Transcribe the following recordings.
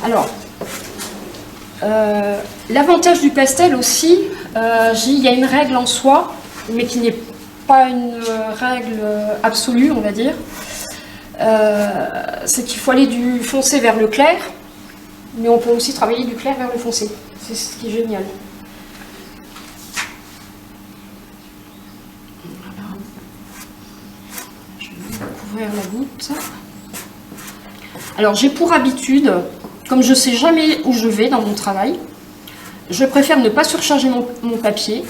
Alors, l'avantage du pastel aussi, il y a une règle en soi, mais qui n'est pas une règle absolue, on va dire. C'est qu'il faut aller du foncé vers le clair, mais on peut aussi travailler du clair vers le foncé. C'est ce qui est génial. Voilà. Je vais couvrir la goutte. Alors j'ai pour habitude, comme je ne sais jamais où je vais dans mon travail, je préfère ne pas surcharger mon papier,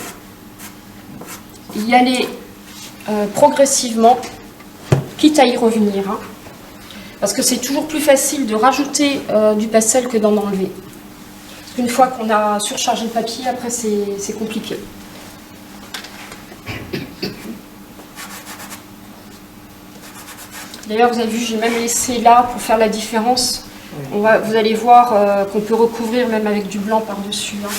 y aller progressivement, quitte à y revenir. Hein, parce que c'est toujours plus facile de rajouter du pastel que d'en enlever. Parce qu'une fois qu'on a surchargé le papier, après c'est compliqué. D'ailleurs, vous avez vu, j'ai même laissé là pour faire la différence. Vous allez voir qu'on peut recouvrir même avec du blanc par-dessus. Hein.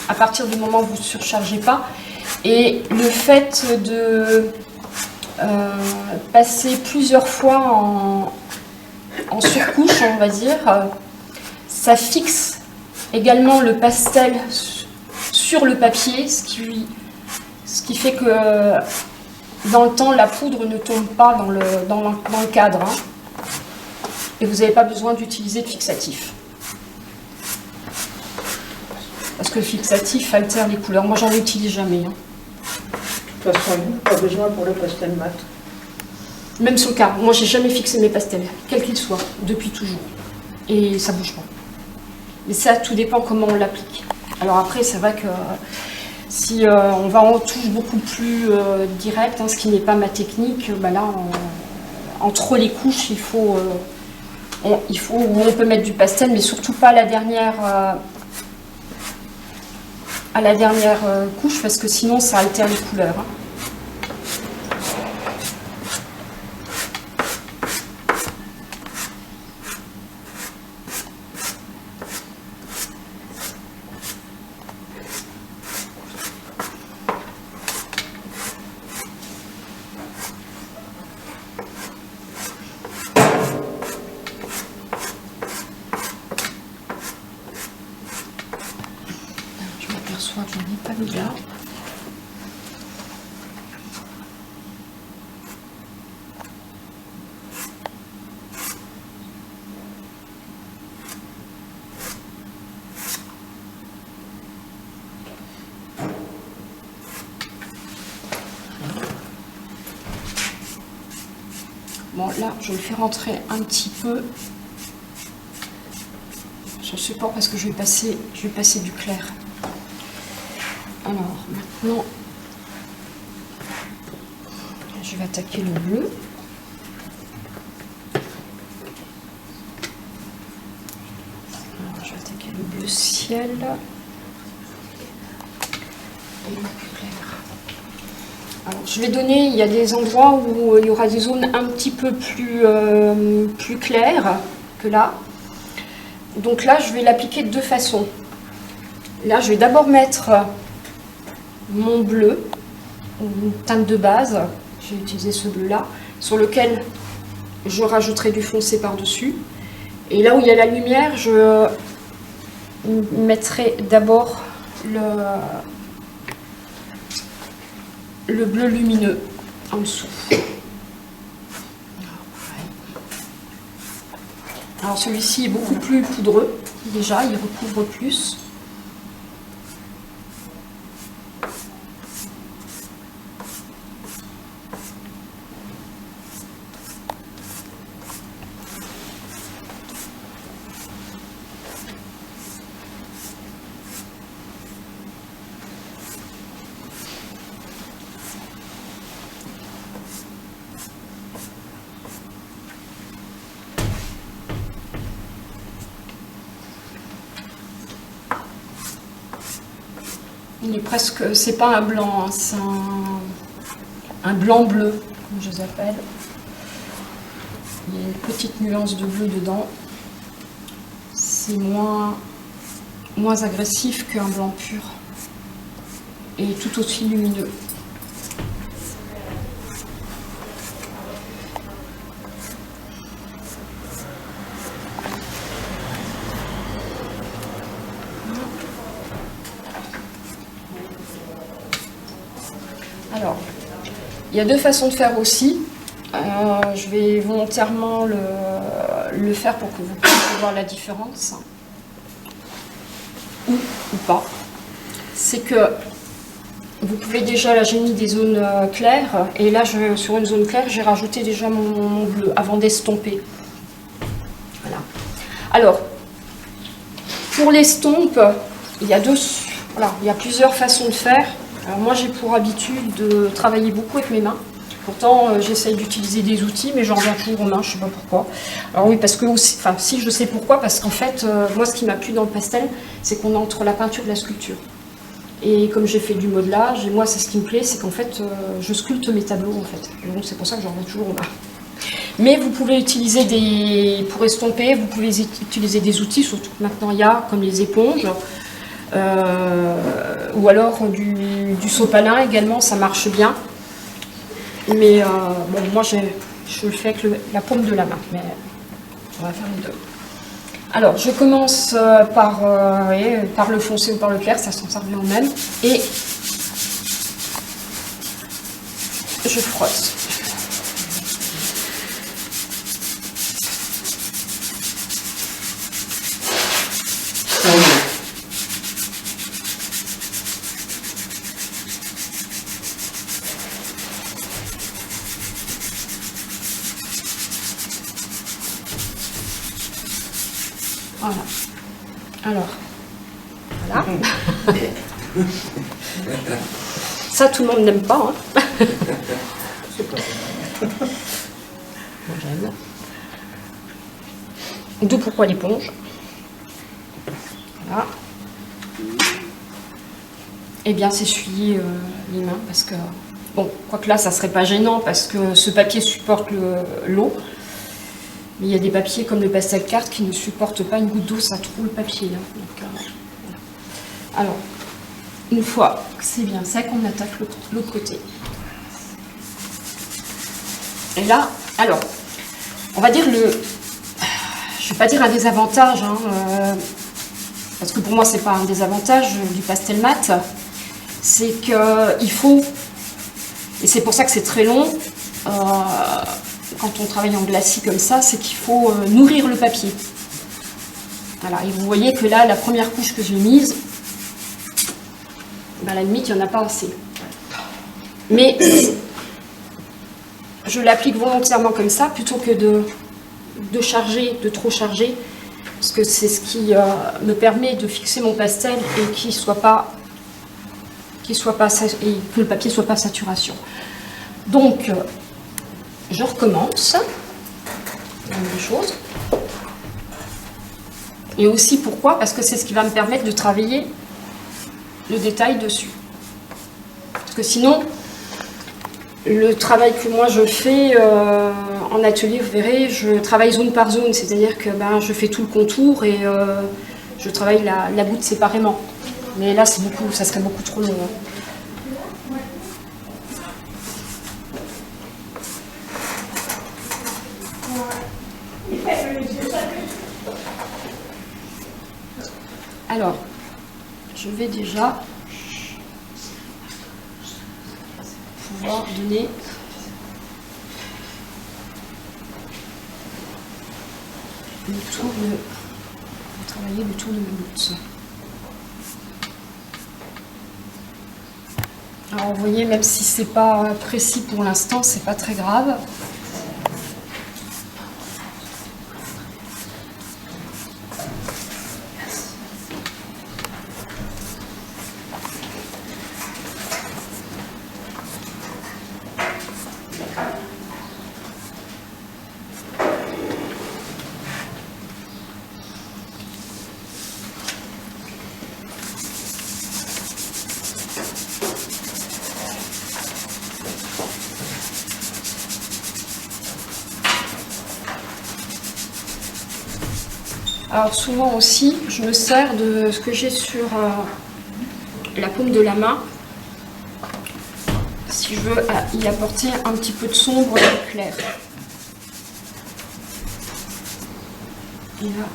À partir du moment où vous ne surchargez pas. Et le fait de passer plusieurs fois en surcouche, on va dire, ça fixe également le pastel sur le papier, ce qui fait que dans le temps, la poudre ne tombe pas dans le cadre. Hein. Et vous n'avez pas besoin d'utiliser de fixatif. Parce que le fixatif altère les couleurs. Moi, j'en utilise jamais. Hein. De toute façon, pas besoin pour le pastel mat. Même sur le cas. Moi, j'ai jamais fixé mes pastels, quels qu'ils soient, depuis toujours. Et ça bouge pas. Mais ça, tout dépend comment on l'applique. Alors après, c'est vrai que si on va en touche beaucoup plus direct, hein, ce qui n'est pas ma technique, bah là, entre les couches, on peut mettre du pastel, mais surtout pas à la dernière couche, parce que sinon ça altère les couleurs. Hein. Que j'en ai pas mis là. Bon, là, je vais le faire rentrer un petit peu sur le support parce que je vais passer du clair. Alors, maintenant, je vais attaquer le bleu. Alors, je vais attaquer le bleu ciel. Et le plus clair. Alors, je vais donner, il y a des endroits où il y aura des zones un petit peu plus claires que là. Donc là, je vais l'appliquer de deux façons. Là, je vais d'abord mettre mon bleu, une teinte de base, j'ai utilisé ce bleu là, sur lequel je rajouterai du foncé par-dessus. Et là où il y a la lumière, je mettrai d'abord le bleu lumineux en dessous. Alors celui-ci est beaucoup plus poudreux, déjà, il recouvre plus. Il est presque, c'est pas un blanc, hein, c'est un blanc-bleu, comme je les appelle. Il y a une petite nuance de bleu dedans. C'est moins agressif qu'un blanc pur. Et tout aussi lumineux. Il y a deux façons de faire aussi. Je vais volontairement le faire pour que vous puissiez voir la différence. Ou pas. C'est que vous pouvez déjà, là j'ai mis des zones claires, et là sur une zone claire, j'ai rajouté déjà mon bleu avant d'estomper. Voilà. Alors, pour l'estompe, il y a plusieurs façons de faire. Alors moi j'ai pour habitude de travailler beaucoup avec mes mains. Pourtant j'essaye d'utiliser des outils, mais j'en reviens toujours aux mains, je ne sais pas pourquoi. Alors oui, parce que aussi, enfin si je sais pourquoi, parce qu'en fait, moi ce qui m'a plu dans le pastel, c'est qu'on est entre la peinture et la sculpture. Et comme j'ai fait du modelage, et moi c'est ce qui me plaît, c'est qu'en fait je sculpte mes tableaux en fait. Et donc c'est pour ça que j'en reviens toujours aux mains. Mais vous pouvez utiliser pour estomper, vous pouvez utiliser des outils, surtout que maintenant il y a comme les éponges, ou alors du sopalin également, ça marche bien. Mais bon, moi je le fais avec la paume de la main, mais on va faire les deux. Alors je commence par le foncé ou par le clair, ça revient au même, et je frotte. Voilà. Alors, voilà. Ça, tout le monde n'aime pas. Hein. Moi, j'aime. D'où pourquoi l'éponge. Voilà. Et bien s'essuyer les mains parce que, bon, quoique là, ça serait pas gênant parce que ce papier supporte l'eau. Mais il y a des papiers comme le pastel carte qui ne supportent pas une goutte d'eau, ça trouve le papier. Hein. Donc, voilà. Alors, une fois que c'est bien sec, on attaque l'autre côté. Et là, alors, on va dire je ne vais pas dire un désavantage, hein, parce que pour moi c'est pas un désavantage du pastel mat, c'est qu'il faut, et c'est pour ça que c'est très long, quand on travaille en glacis comme ça, c'est qu'il faut nourrir le papier. Voilà, et vous voyez que là, la première couche que j'ai mise, ben, à la limite, il n'y en a pas assez. Mais je l'applique volontairement comme ça, plutôt que de charger, de trop charger, parce que c'est ce qui me permet de fixer mon pastel et et que le papier ne soit pas saturation. Donc, je recommence la même chose. Et aussi pourquoi? Parce que c'est ce qui va me permettre de travailler le détail dessus. Parce que sinon, le travail que moi je fais en atelier, vous verrez, je travaille zone par zone, c'est-à-dire que je fais tout le contour et je travaille la goutte séparément. Mais là, ça serait beaucoup trop long. Hein. Alors, je vais déjà pouvoir donner travailler le tour de ma goutte. Alors vous voyez, même si c'est pas précis pour l'instant, c'est pas très grave. Alors souvent aussi, je me sers de ce que j'ai sur la paume de la main, si je veux y apporter un petit peu de sombre et de clair. Et là,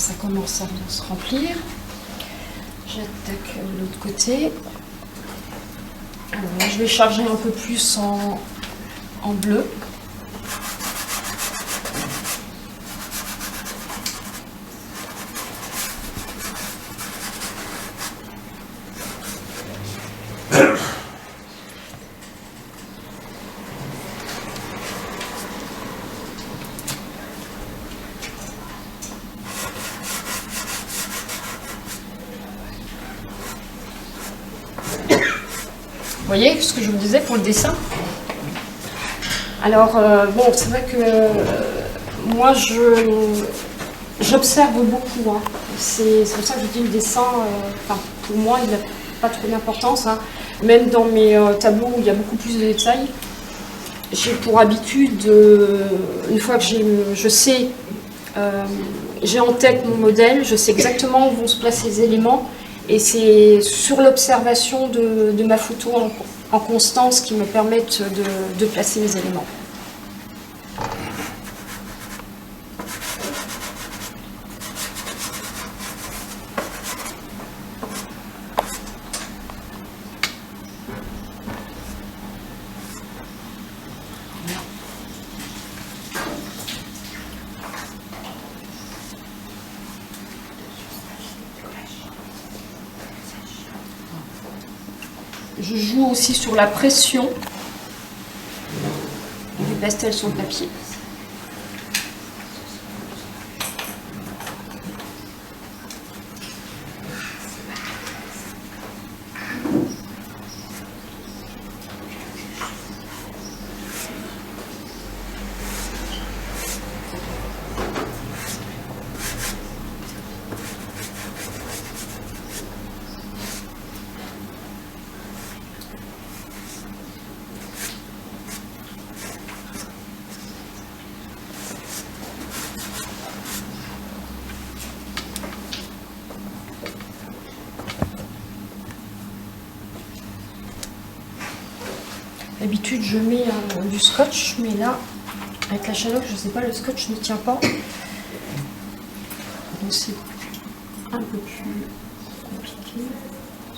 ça commence à bien se remplir. J'attaque de l'autre côté. Alors là, je vais charger un peu plus en bleu. Vous voyez ce que je vous disais pour le dessin. Alors, bon, c'est vrai que moi, j'observe beaucoup. Hein. C'est pour ça que je dis le dessin, pour moi, il n'a pas trop d'importance. Hein. Même dans mes tableaux où il y a beaucoup plus de détails, j'ai pour habitude, une fois que je sais, j'ai en tête mon modèle, je sais exactement où vont se placer les éléments. Et c'est sur l'observation de ma photo en constance qui me permettent de placer les éléments. Je joue aussi sur la pression du pastel sur le papier. D'habitude, je mets du scotch, mais là, avec la chaleur, je ne sais pas, le scotch ne tient pas. Donc c'est un peu plus compliqué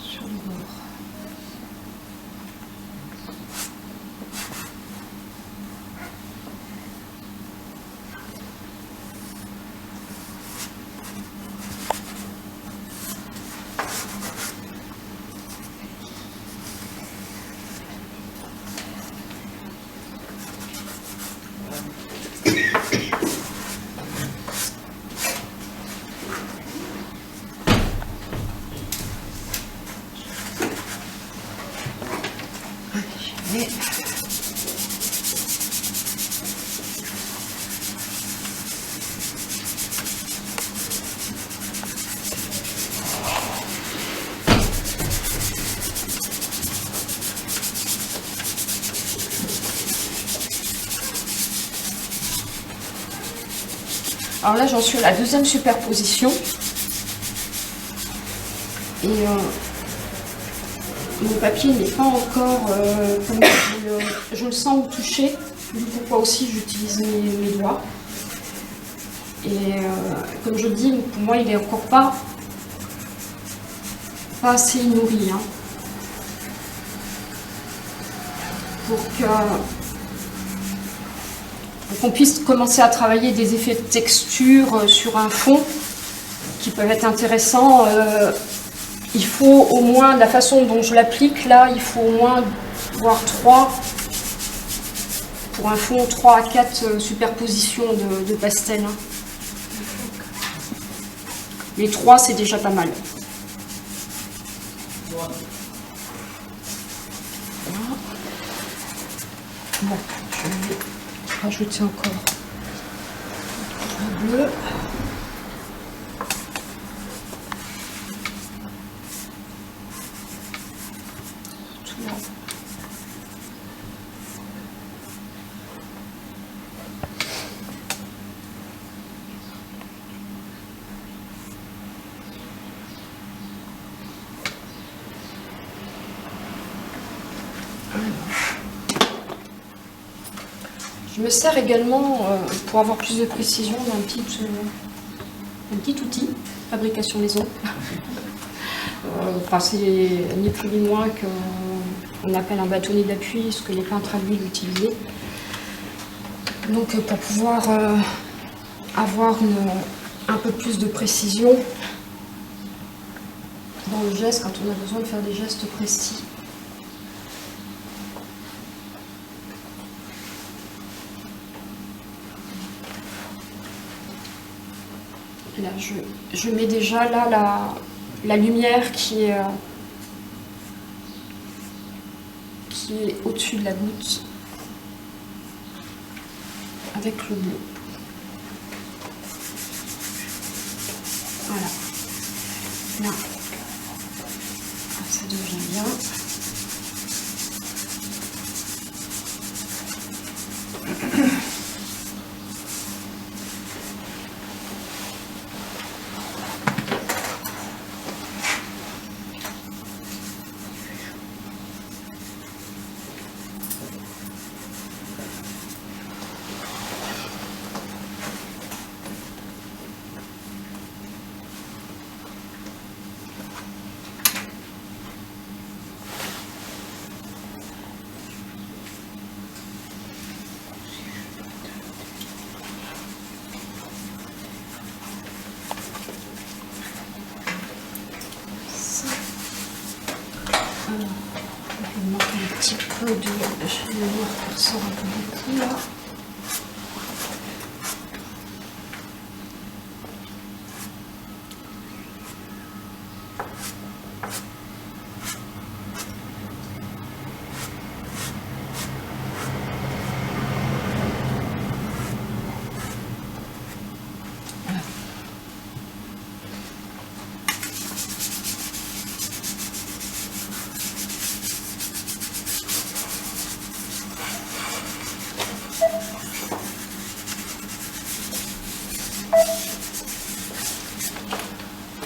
sur le bord. Alors là, j'en suis à la deuxième superposition. Et mon papier n'est pas encore comme je le sens au toucher. Pourquoi aussi j'utilise mes doigts. Et comme je dis, pour moi, il n'est encore pas assez nourri. Hein, pour qu'on puisse commencer à travailler des effets de texture sur un fond qui peuvent être intéressants. Il faut au moins, la façon dont je l'applique là, il faut au moins voire 3, pour un fond, 3 à 4 superpositions de pastels. Hein. Les 3, c'est déjà pas mal. Voilà. Bon, je vais rajouter encore un bleu. Tout là. Je me sers également, pour avoir plus de précision, d'un petit un petit outil, fabrication maison. Enfin, c'est ni plus ni moins qu'on appelle un bâtonnet d'appui, ce que les peintres à l'huile utilisaient. Donc pour pouvoir avoir un peu plus de précision dans le geste quand on a besoin de faire des gestes précis. Là, je mets déjà là la lumière qui est au-dessus de la goutte avec le bleu. Voilà. Là, ça devient bien. Il manque un petit peu de... Je vais voir qu'il ressort un peu beaucoup là.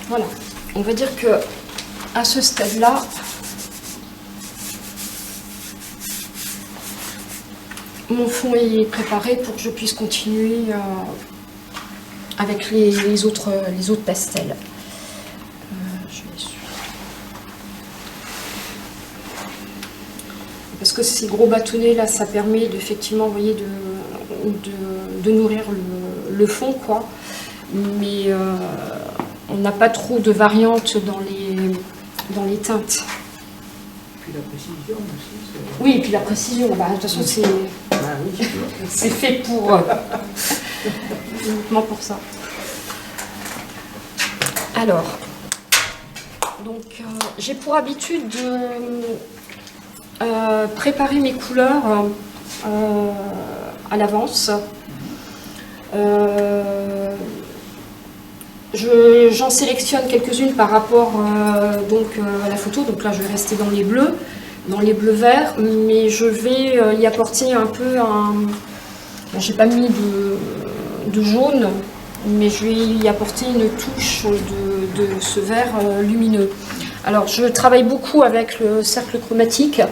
Voilà, on va dire que à ce stade-là, mon fond est préparé pour que je puisse continuer avec les autres pastels. Parce que ces gros bâtonnets là, ça permet effectivement, vous voyez, de nourrir le fond, quoi. Mais on n'a pas trop de variantes dans les teintes. Puis la précision aussi. Oui, et puis la précision, bah, de toute façon, c'est fait pour uniquement pour ça. Alors, donc j'ai pour habitude de préparer mes couleurs à l'avance. J'en sélectionne quelques-unes par rapport à la photo. Donc là, je vais rester dans les bleus verts, mais je vais y apporter un peu bon, j'ai pas mis de jaune, mais je vais y apporter une touche de ce vert lumineux. Alors, je travaille beaucoup avec le cercle chromatique.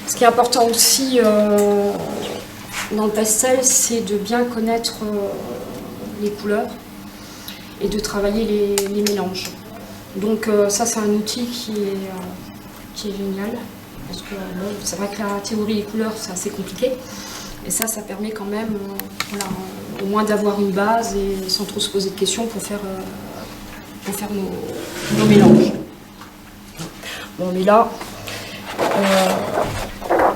Ce qui est important aussi dans le pastel, c'est de bien connaître les couleurs et de travailler les mélanges. Donc ça, c'est un outil qui est génial, parce que bon, c'est vrai que la théorie des couleurs, c'est assez compliqué, et ça permet quand même voilà, au moins d'avoir une base et sans trop se poser de questions pour faire nos mélanges. Bon, mais là,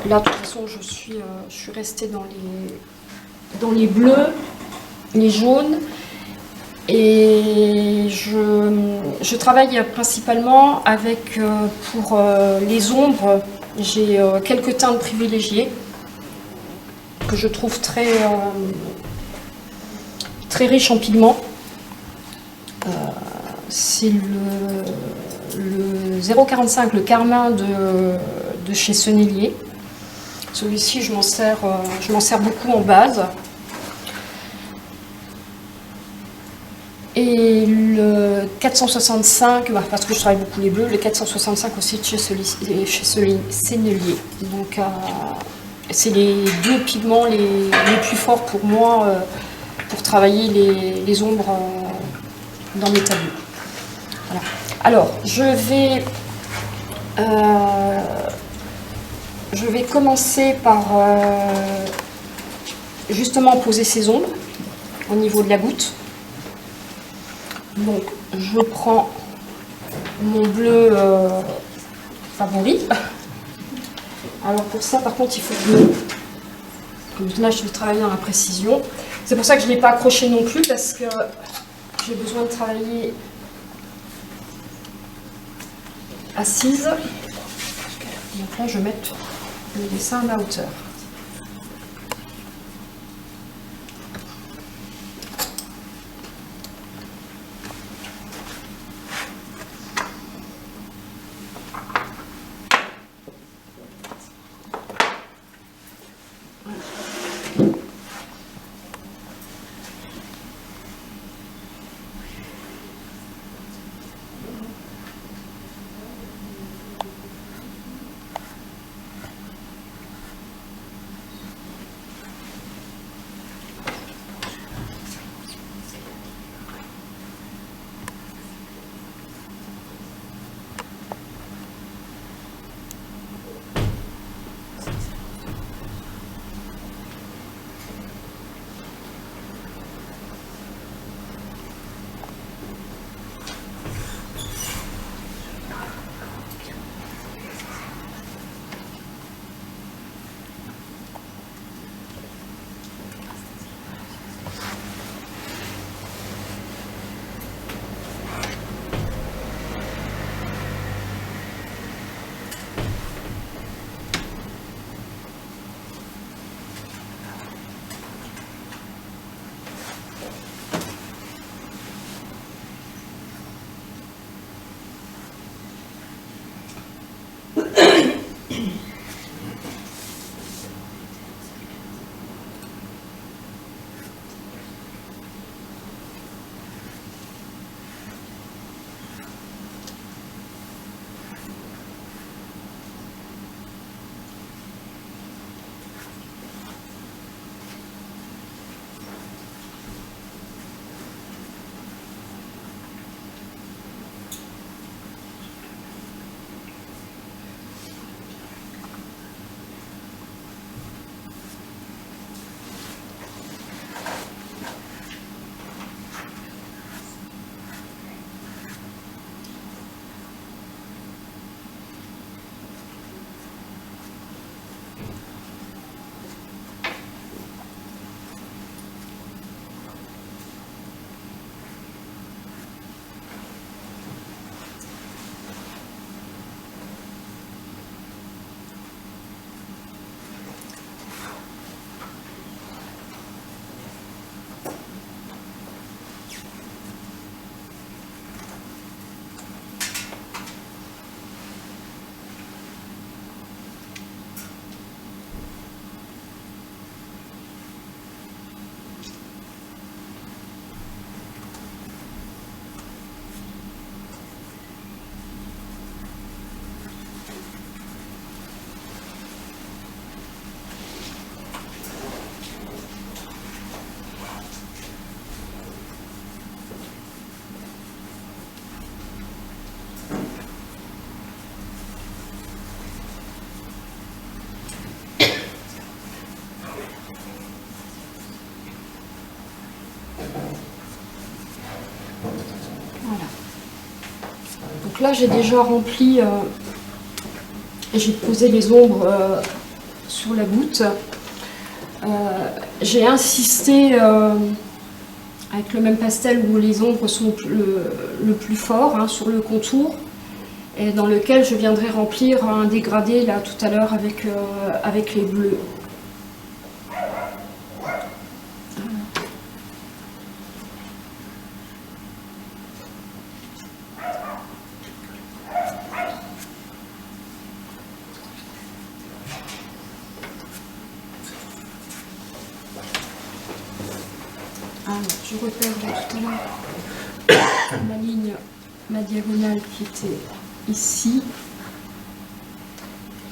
de toute façon, je suis restée dans les bleus, les jaunes. Et je travaille principalement avec, pour les ombres, j'ai quelques teintes privilégiées que je trouve très riches en pigments. C'est le 045, le carmin de chez Sennelier. Celui-ci, je m'en sers beaucoup en base. Et le 465, parce que je travaille beaucoup les bleus, le 465 aussi de chez Sennelier. Donc c'est les deux pigments les plus forts pour moi pour travailler les ombres dans mes tableaux. Voilà. Alors, je vais commencer par justement poser ces ombres au niveau de la goutte. Donc, je prends mon bleu favori. Alors pour ça, par contre, il faut que comme là, je vais travailler dans la précision. C'est pour ça que je ne l'ai pas accroché non plus, parce que j'ai besoin de travailler assise. Donc là, je vais mettre le dessin à la hauteur. Voilà. Donc là, j'ai déjà rempli et j'ai posé les ombres sur la goutte. J'ai insisté avec le même pastel où les ombres sont le plus fort, hein, sur le contour, et dans lequel je viendrai remplir un dégradé là tout à l'heure avec les bleus. Alors, je repère là, tout à l'heure ma ligne, ma diagonale qui était ici.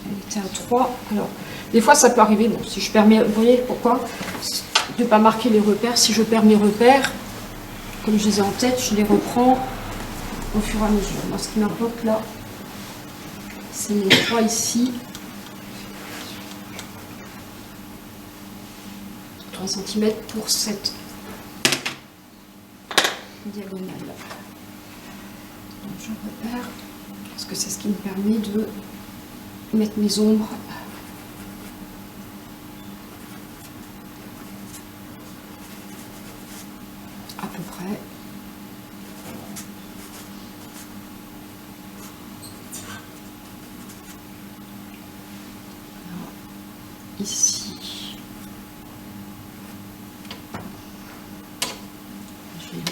Elle était à 3. Alors, des fois ça peut arriver, bon, si je perds mes, vous voyez pourquoi de ne pas marquer les repères. Si je perds mes repères, comme je les ai en tête, je les reprends au fur et à mesure. Moi, ce qui m'importe là, c'est les 3 ici. 3 cm pour cette diagonale. Donc je repère, parce que c'est ce qui me permet de mettre mes ombres à peu près. Voilà. Ici. Je vais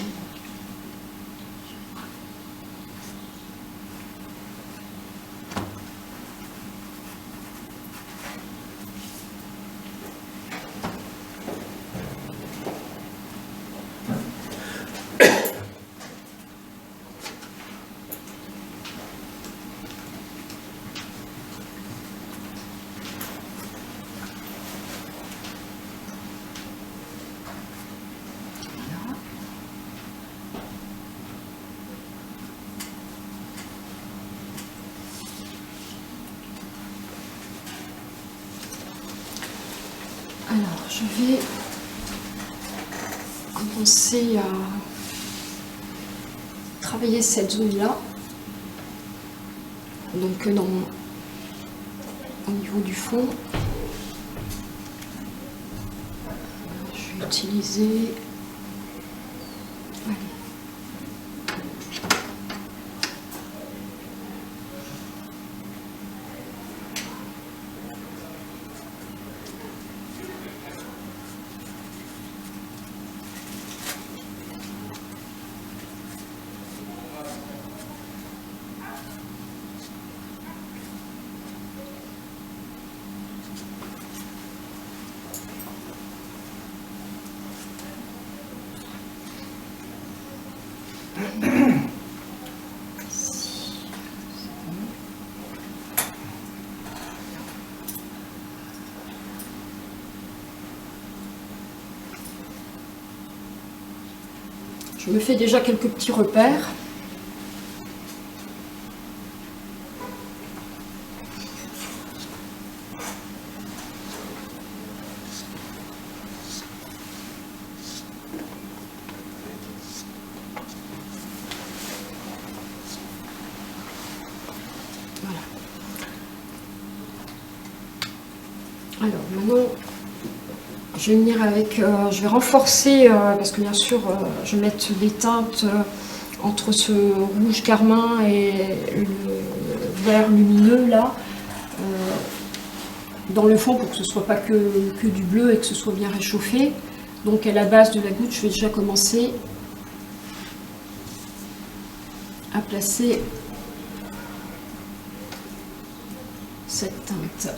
Alors, je vais commencer à travailler cette zone-là. Donc, au niveau du fond, je vais utiliser... Allez. Je me fais déjà quelques petits repères. Voilà. Alors maintenant, je vais venir avec, je vais renforcer, parce que bien sûr, je vais mettre des teintes entre ce rouge carmin et le vert lumineux là, dans le fond pour que ce soit pas que du bleu et que ce soit bien réchauffé. Donc à la base de la goutte, je vais déjà commencer à placer cette teinte.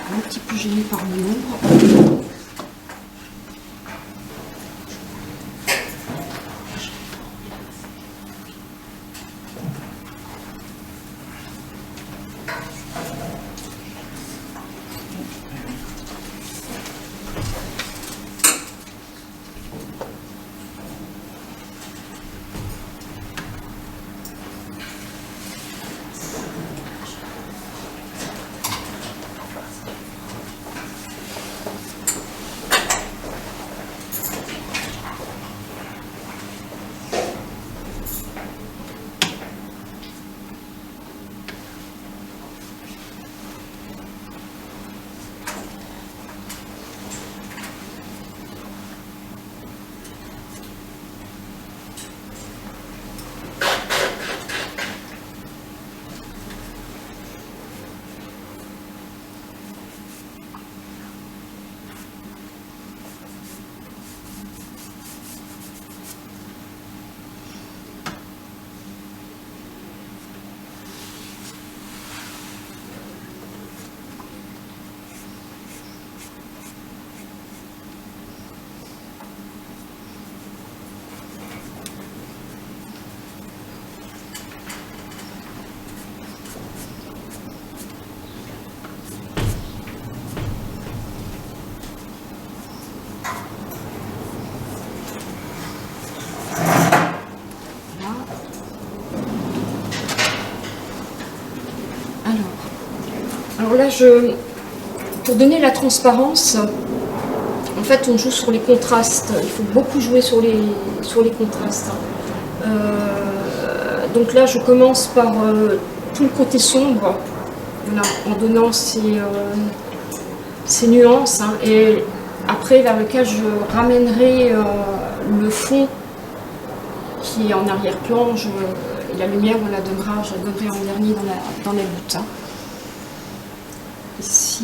Un petit peu gênée par l'ombre. Alors là, pour donner la transparence, en fait, on joue sur les contrastes. Il faut beaucoup jouer sur les contrastes. Donc là, je commence par tout le côté sombre, voilà, en donnant ces nuances, hein, et après vers lequel je ramènerai le fond qui est en arrière-plan, et la lumière, je la donnerai en dernier dans la butte. Hein. Ici.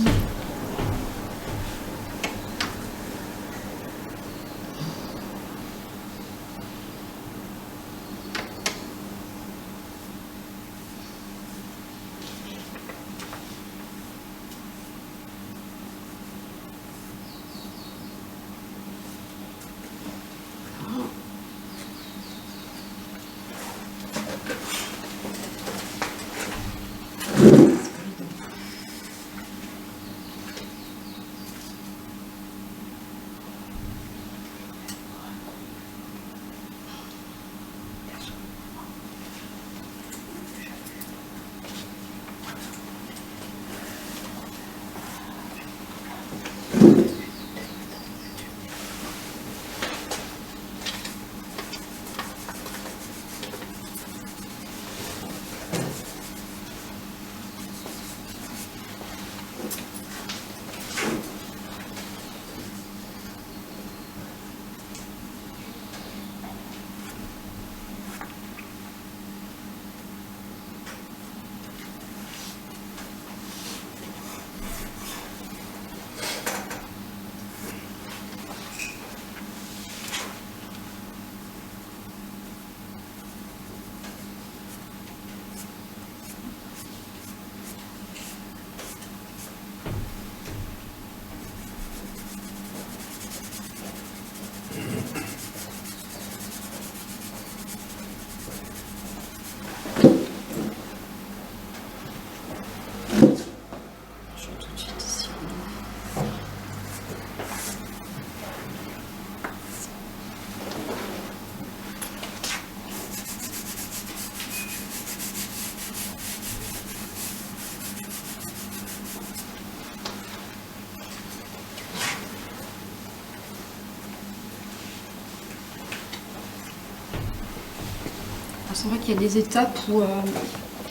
C'est vrai qu'il y a des étapes où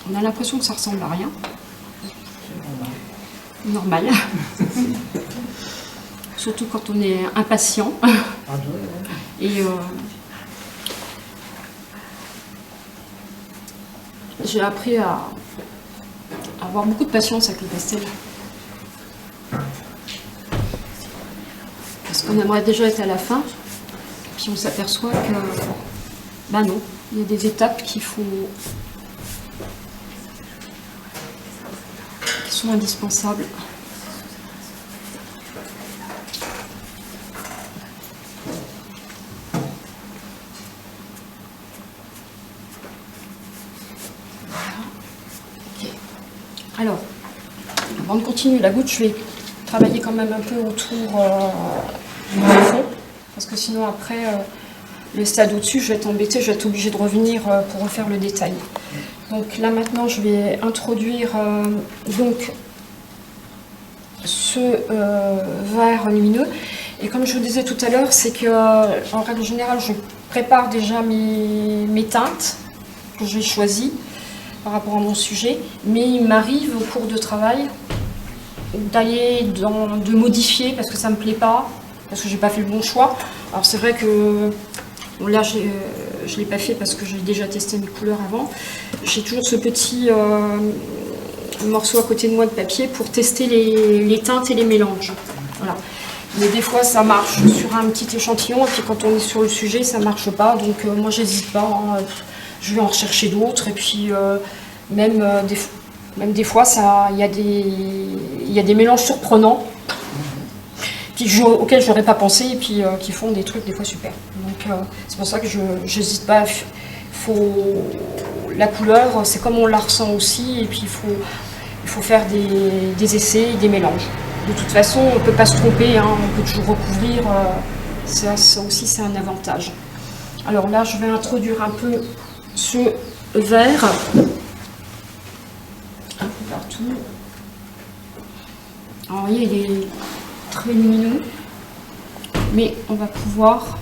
on a l'impression que ça ressemble à rien. Normal. Surtout quand on est impatient. Et j'ai appris à avoir beaucoup de patience avec le pastel. Parce qu'on aimerait déjà être à la fin, puis on s'aperçoit que, ben non, il y a des étapes qui sont indispensables. Okay. Alors, avant de continuer la goutte, je vais travailler quand même un peu autour du fond, parce que sinon après, le stade au-dessus, je vais être embêtée, je vais être obligée de revenir pour refaire le détail. Donc là maintenant, je vais introduire donc ce vert lumineux. Et comme je vous disais tout à l'heure, c'est que en règle générale, je prépare déjà mes teintes que j'ai choisies par rapport à mon sujet, mais il m'arrive au cours de travail de modifier parce que ça me plaît pas, parce que j'ai pas fait le bon choix. Alors c'est vrai que bon, là je l'ai pas fait parce que j'ai déjà testé mes couleurs avant. J'ai toujours ce petit morceau à côté de moi de papier pour tester les teintes et les mélanges. Voilà. Mais des fois ça marche sur un petit échantillon et puis quand on est sur le sujet ça marche pas. Donc moi j'hésite pas, hein. Je vais en rechercher d'autres et puis même des fois il y a des mélanges surprenants auxquels j'aurais pas pensé et puis qui font des trucs des fois super. Donc c'est pour ça que je n'hésite pas. La couleur, c'est comme on la ressent aussi et puis il faut faire des essais et des mélanges. De toute façon, on ne peut pas se tromper, hein, on peut toujours recouvrir. Ça aussi, c'est un avantage. Alors là, je vais introduire un peu ce vert. peu partout. Alors, vous voyez, il est très lumineux, mais on va pouvoir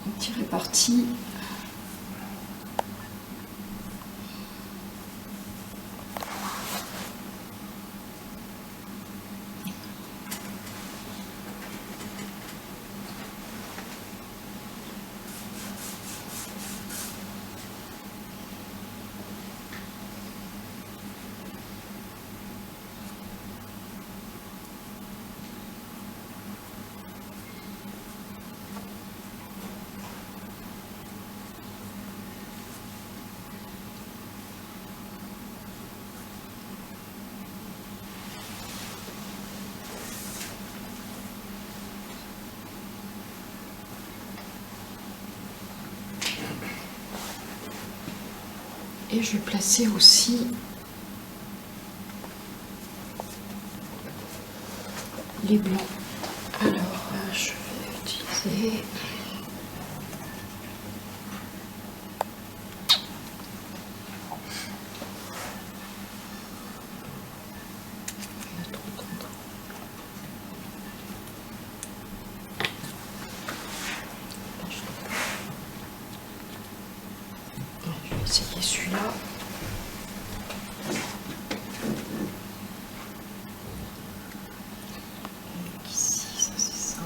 en tirer parti. Et je vais placer aussi les blancs. Alors, je vais utiliser... Je vais essayer celui-là. Ici, ça c'est ça.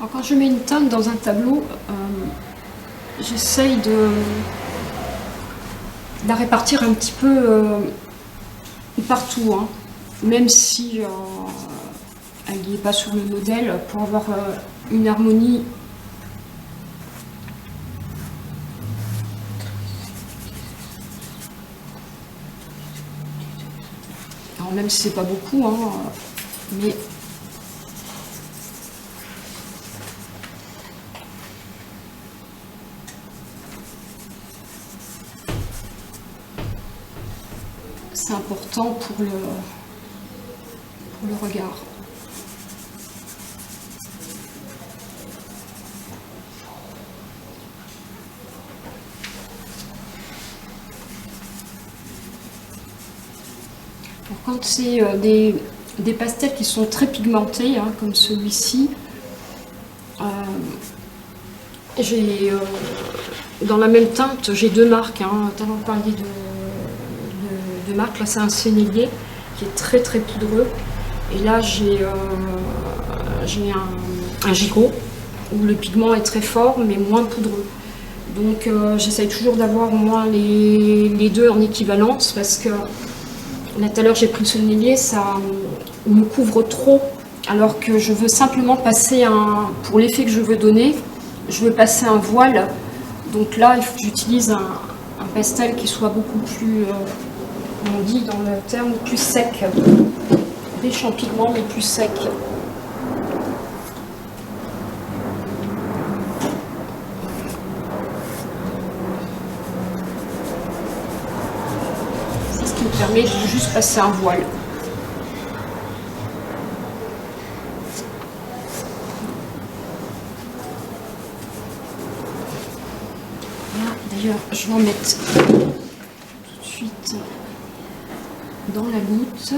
Alors, quand je mets une teinte dans un tableau, j'essaye de la répartir un petit peu partout, hein, même si elle n'est pas sur le modèle, pour avoir une harmonie. Alors, même si c'est pas beaucoup, hein, mais c'est important pour le regard. Quand c'est des pastels qui sont très pigmentés, hein, comme celui-ci, dans la même teinte, j'ai deux marques. Hein, tout à l'heure, on parlait de marques. Là, c'est un sénélier qui est très très poudreux. Et là, j'ai un gigot où le pigment est très fort, mais moins poudreux. Donc, j'essaye toujours d'avoir au moins les deux en équivalence, parce que là, tout à l'heure, j'ai pris le sénélier, ça me couvre trop, alors que je veux simplement passer pour l'effet que je veux donner, je veux passer un voile. Donc là, il faut que j'utilise un pastel qui soit beaucoup plus, on dit dans le terme, plus sec, riche en pigments, mais plus sec. C'est ce qui me permet de juste passer un voile. D'ailleurs, je vais en mettre tout de suite dans la goutte.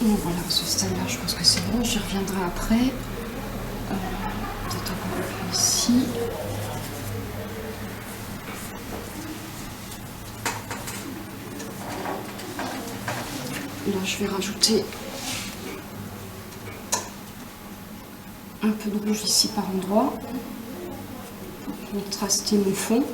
Bon, voilà, ce stade-là, je pense que c'est bon. J'y reviendrai après. Peut-être encore un peu ici. Là, je vais rajouter un peu de rouge ici par endroit pour contraster mon fond.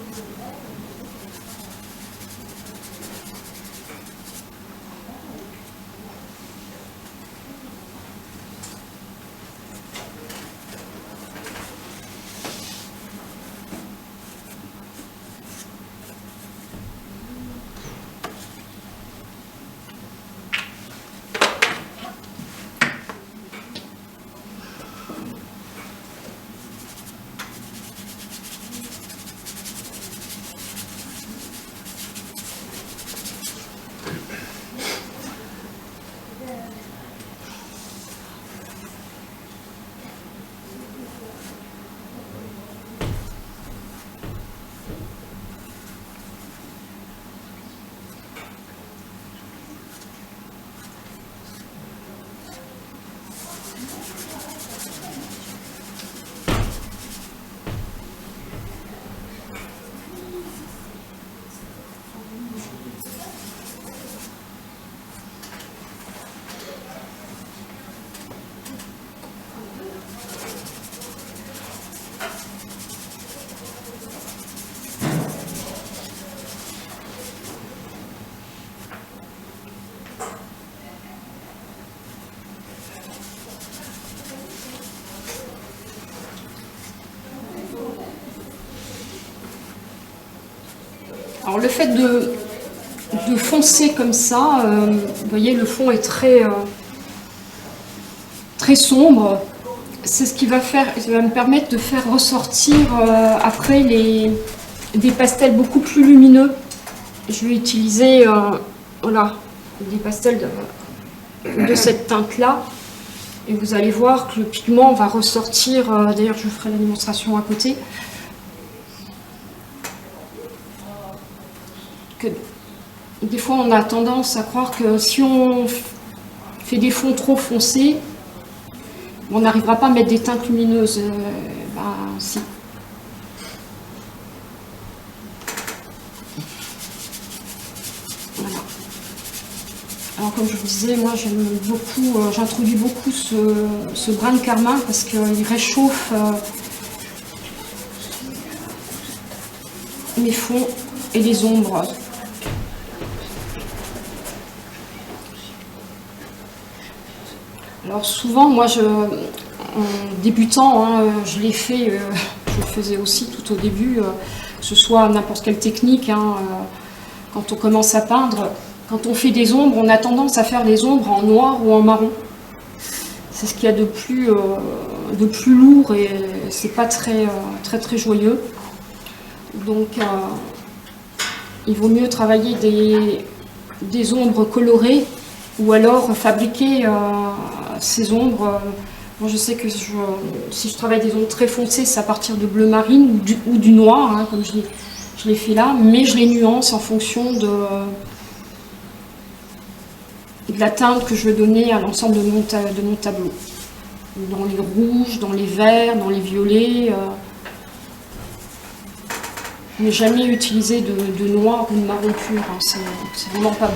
Alors le fait de foncer comme ça, vous voyez le fond est très sombre. C'est ce qui va me permettre de faire ressortir après des pastels beaucoup plus lumineux. Je vais utiliser voilà, des pastels de cette teinte-là. Et vous allez voir que le pigment va ressortir, d'ailleurs je ferai la démonstration à côté, que des fois on a tendance à croire que si on fait des fonds trop foncés, on n'arrivera pas à mettre des teintes lumineuses. Si. Voilà. Alors comme je vous disais, moi j'aime beaucoup, j'introduis beaucoup ce brin de carmin parce qu'il réchauffe mes fonds et les ombres. Alors souvent, moi, en débutant, hein, je l'ai fait, je le faisais aussi tout au début, que ce soit n'importe quelle technique, hein, quand on commence à peindre. Quand on fait des ombres, on a tendance à faire les ombres en noir ou en marron. C'est ce qu'il y a de plus lourd et c'est pas très joyeux. Donc il vaut mieux travailler des ombres colorées ou alors fabriquer ces ombres. Moi je sais que si je travaille des ombres très foncées, c'est à partir de bleu marine ou du noir, hein, comme je l'ai fait là, mais je les nuance en fonction de la teinte que je veux donner à l'ensemble de mon tableau. Dans les rouges, dans les verts, dans les violets. Mais jamais utiliser de noir ou de marron pur, hein, c'est vraiment pas beau.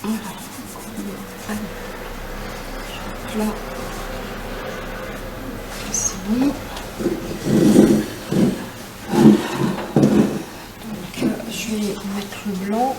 Voilà. Là, c'est bon. Donc, je vais mettre le blanc.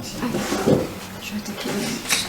Je vais attaquer le but.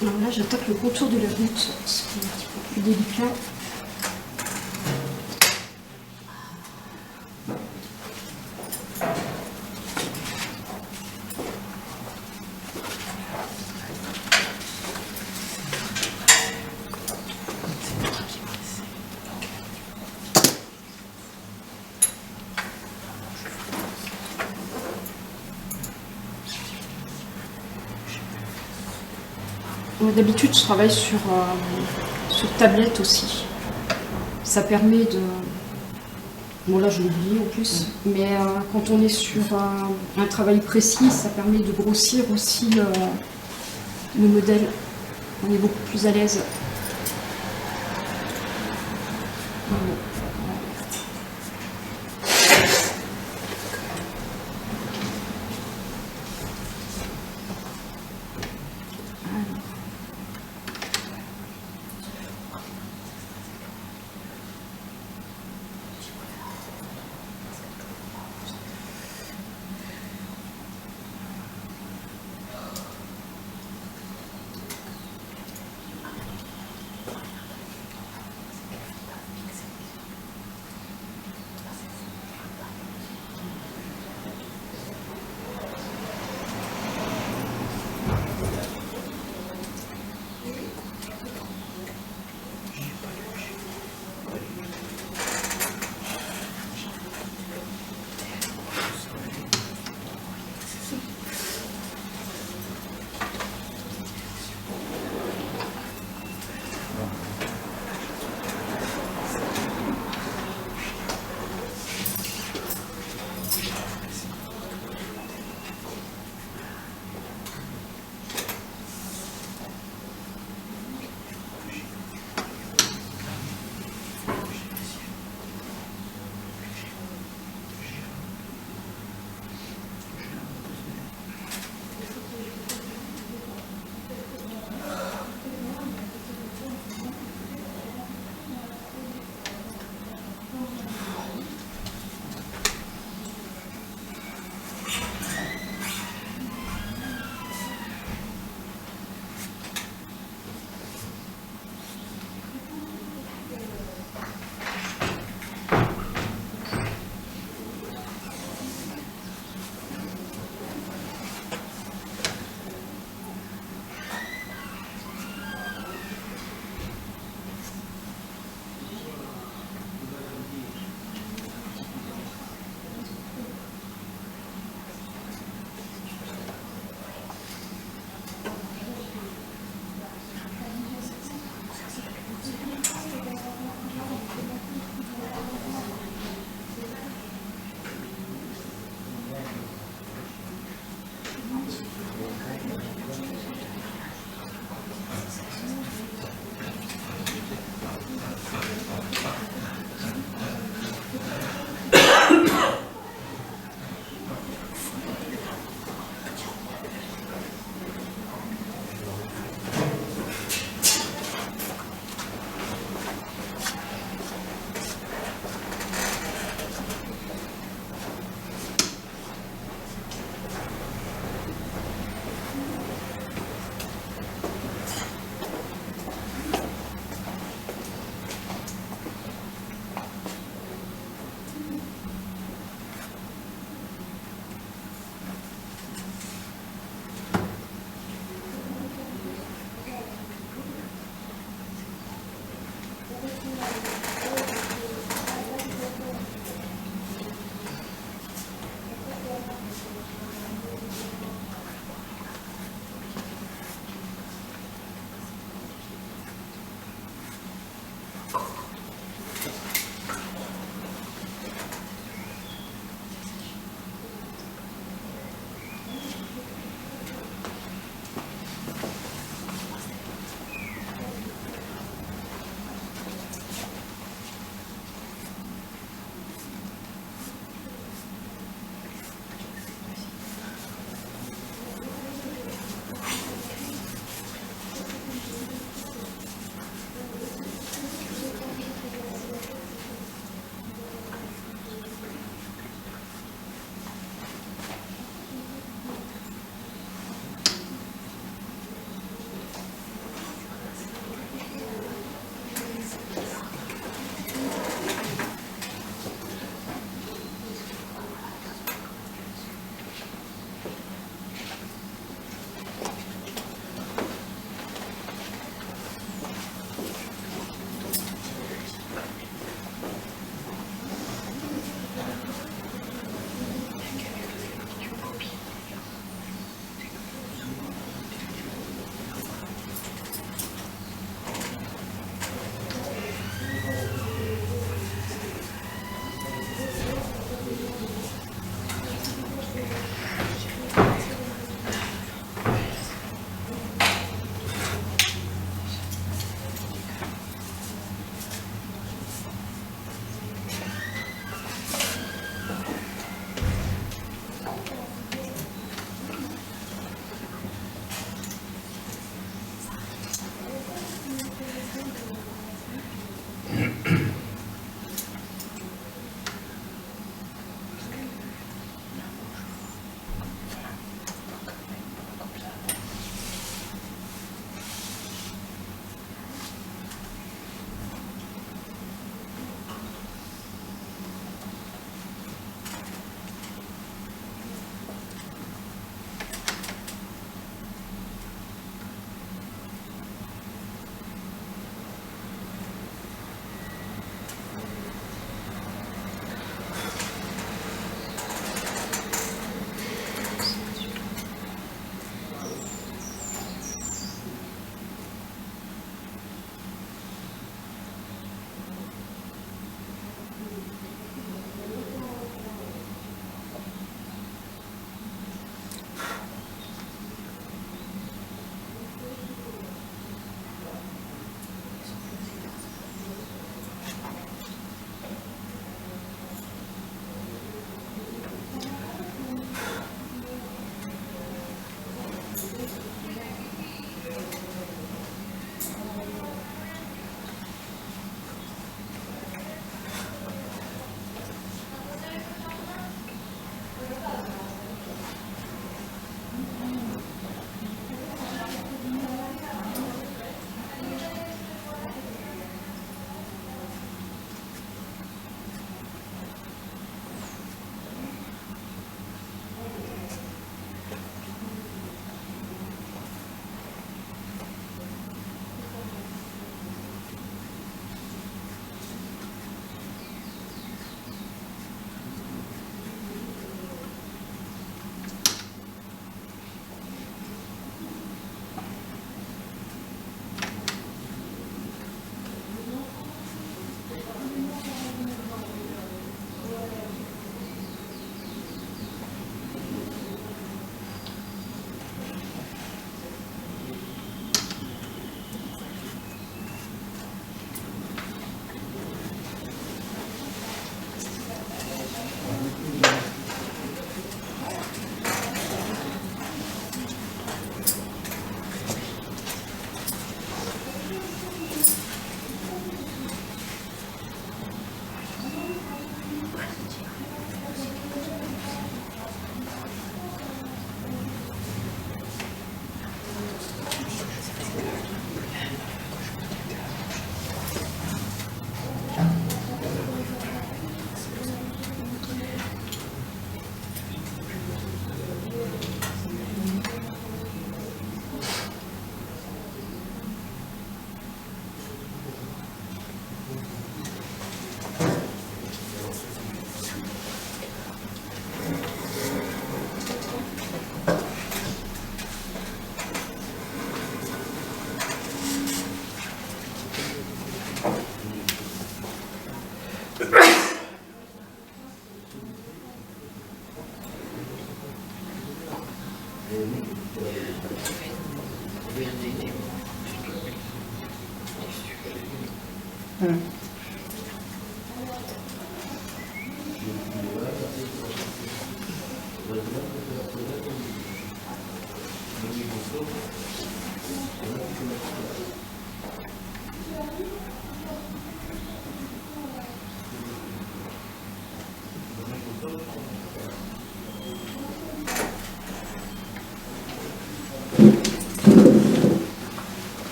Alors là, j'attaque le contour de la butte, ce qui est un petit peu plus délicat. D'habitude, je travaille sur tablette aussi. Ça permet de... Bon, là, je l'ai oublié en plus. Mais quand on est sur un travail précis, ça permet de grossir aussi le modèle. On est beaucoup plus à l'aise.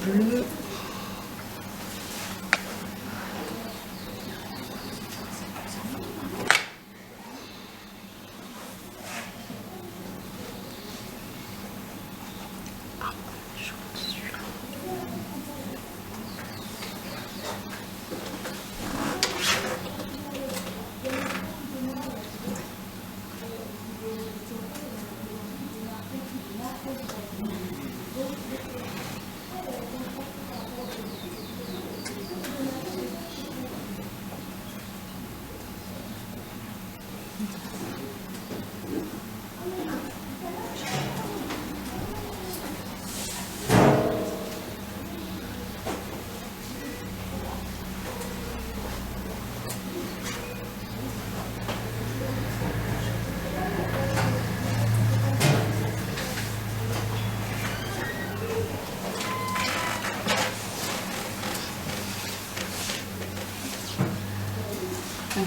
Bleu.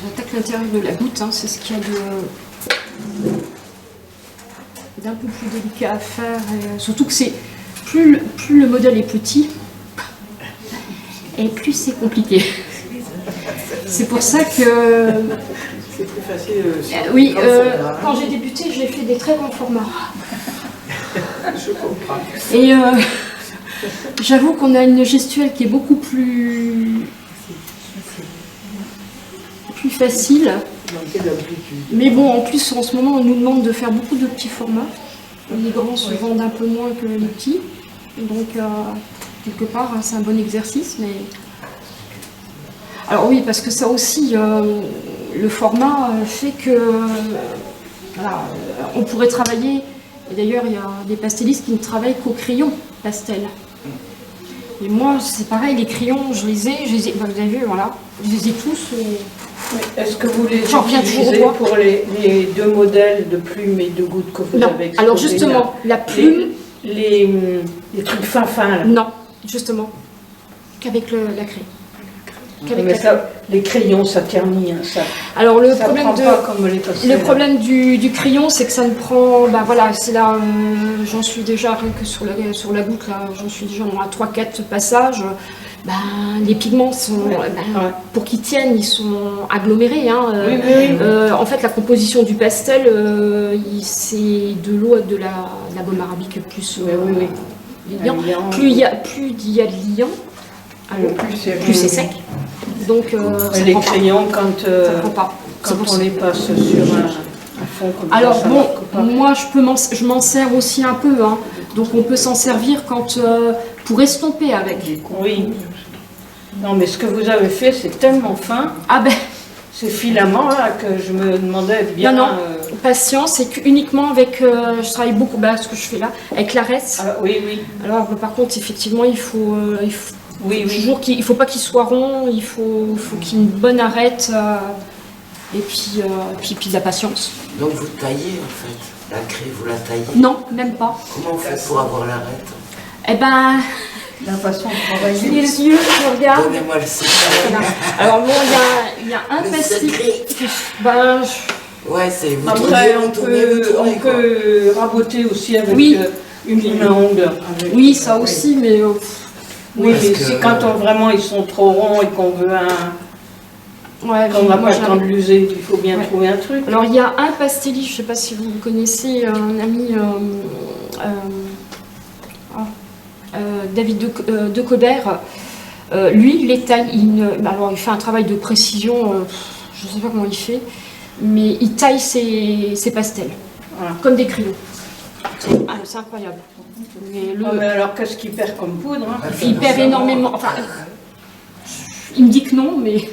J'attaque l'intérieur de la goutte, hein, c'est ce qu'il y a d'un peu plus délicat à faire, et surtout que c'est plus le modèle est petit, et plus c'est compliqué. C'est pour ça que... C'est plus facile. oui, quand j'ai débuté, j'ai fait des très grands formats. Je comprends. Et j'avoue qu'on a une gestuelle qui est beaucoup plus facile. Mais bon, en plus, en ce moment, on nous demande de faire beaucoup de petits formats. Les grands se vendent un peu moins que les petits. Donc, quelque part, hein, c'est un bon exercice. Mais... Alors oui, parce que ça aussi, le format fait que... voilà, on pourrait travailler... Et d'ailleurs, il y a des pastellistes qui ne travaillent qu'au crayon pastel. Et moi, c'est pareil, les crayons, je les ai vous avez vu, voilà, je les ai tous. Est-ce que vous les utilisez pour les deux modèles de plumes et de gouttes que vous avez exposés? Alors justement, la plume... Les trucs fins là. Non, justement, qu'avec la craie. Mais ça, les crayons, ça ternit. Hein, ça, alors le ça problème, pas comme les pastels, le problème du crayon, c'est que ça ne prend... Ben voilà, c'est là, j'en suis déjà, rien que sur la goutte, là, j'en suis déjà à 3-4 passages. Ben, les pigments sont, pour qu'ils tiennent, ils sont agglomérés. Hein. En fait, la composition du pastel, c'est de l'eau, de la gomme arabique plus liant. Plus il y a de liant, plus c'est sec. Donc, les crayons, quand on les passe sur un fond comme ça. Alors bon, moi je m'en sers aussi un peu. Hein. Donc on peut s'en servir quand pour estomper avec. Oui. Non, mais ce que vous avez fait, c'est tellement fin. Ah ben. Ces filaments-là que je me demandais bien... Non, patience, c'est qu'uniquement avec... je travaille beaucoup, ce que je fais là, avec l'arête. Ah, oui, oui. Alors par contre, effectivement, il faut toujours il faut pas qu'il soit rond, il faut qu'il y ait une bonne arête et puis de la patience. Donc vous taillez en fait, la craie, vous la taillez? Non, même pas. Comment on fait pour avoir l'arête? Eh ben... La façon de travailler. Les yeux, je regarde. Donnez-moi le secret. Alors bon, il y a un pastis. Ouais, c'est vous Après, tournez, on peut raboter aussi avec une lime à ongles. Oui, ça aussi, mais... oui, mais c'est quand vraiment ils sont trop ronds et qu'on veut qu'on n'a pas le temps de l'user, il faut bien trouver un truc. Alors il y a un Pastelli, je ne sais pas si vous connaissez, un ami... David de Codère, lui, il les taille, alors il fait un travail de précision, je ne sais pas comment il fait, mais il taille ses pastels, comme des crayons. C'est incroyable. Mais alors qu'est-ce qu'il perd comme poudre? Il perd énormément, enfin, il me dit que non, mais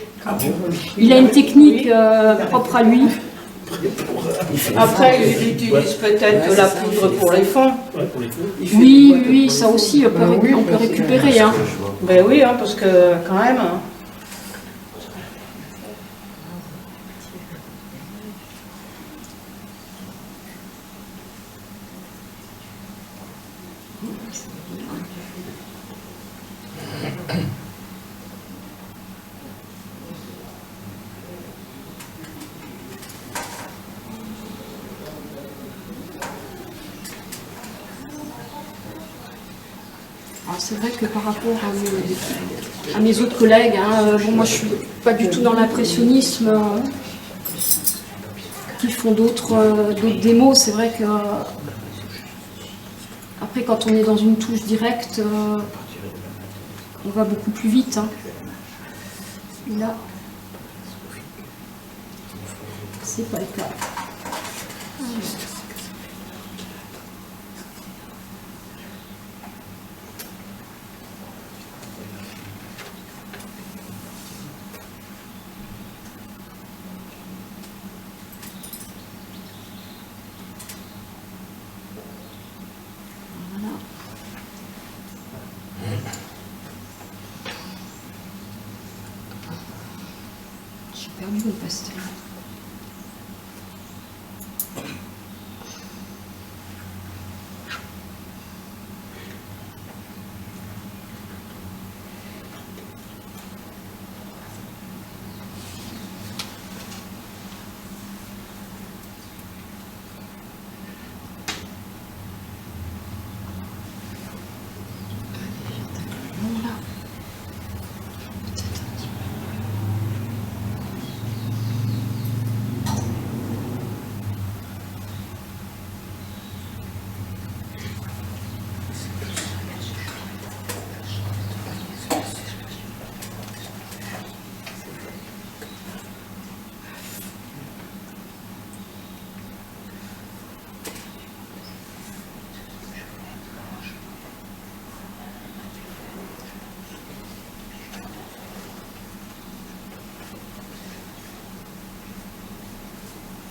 il a une technique propre à lui. Après, il utilise peut-être de la poudre pour les fonds. Oui, ça aussi, on peut récupérer. Hein. Ben oui, parce que quand même... C'est vrai que par rapport à mes autres collègues, moi je suis pas du tout dans l'impressionnisme, qui font d'autres démos. C'est vrai que après quand on est dans une touche directe, on va beaucoup plus vite. Là, c'est pas le cas. J'ai perdu mon pastel.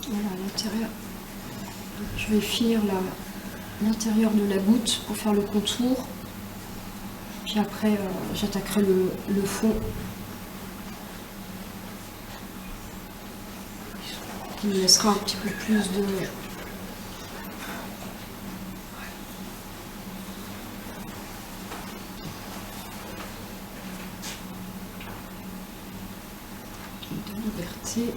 Voilà, l'intérieur. Je vais finir l'intérieur de la goutte pour faire le contour. Puis après, j'attaquerai le fond. Qui me laissera un petit peu plus de... liberté.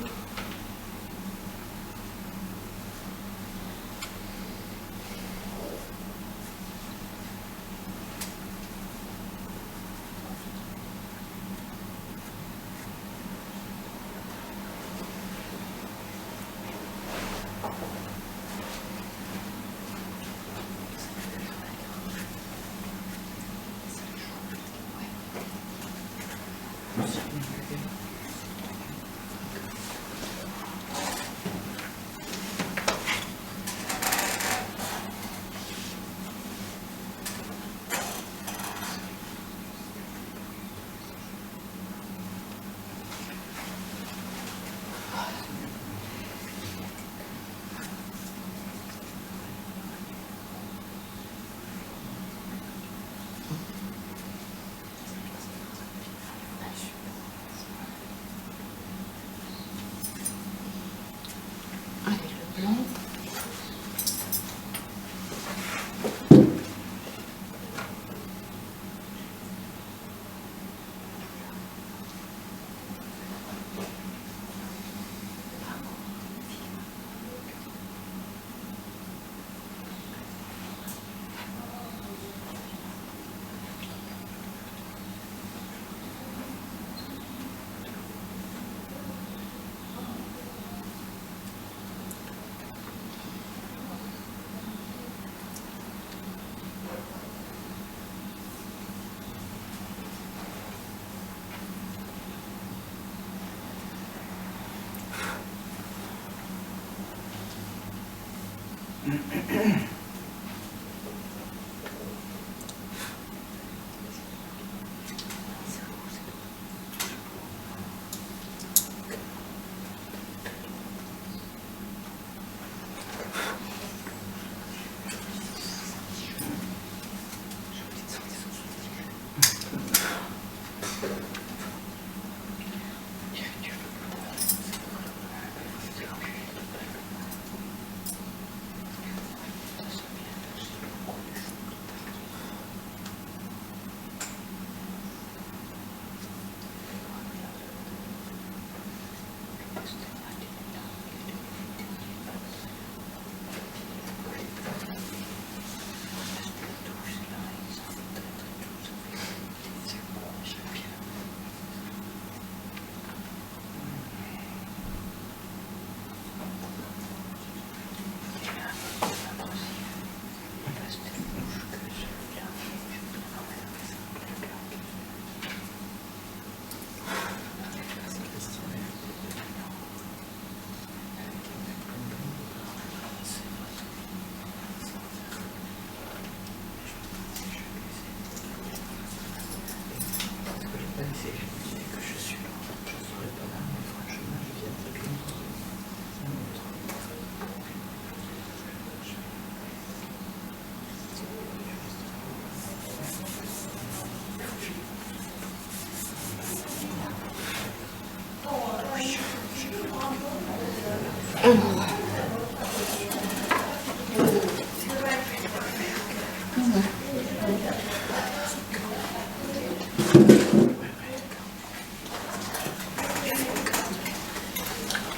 Allez, le blanc.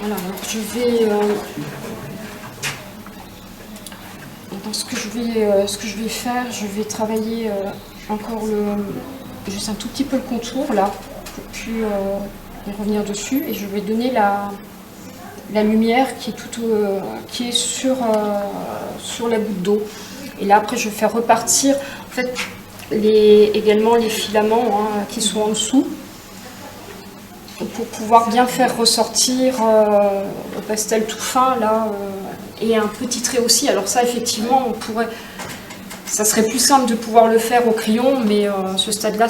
Voilà, alors je vais dans ce que je vais faire, je vais travailler encore juste un tout petit peu le contour là, pour puis revenir dessus, et je vais donner la lumière qui est sur la goutte d'eau. Et là après je vais faire repartir en fait également les filaments qui sont en dessous, pour pouvoir bien faire ressortir le pastel tout fin là, et un petit trait aussi. Alors ça effectivement ça serait plus simple de pouvoir le faire au crayon, mais à ce stade là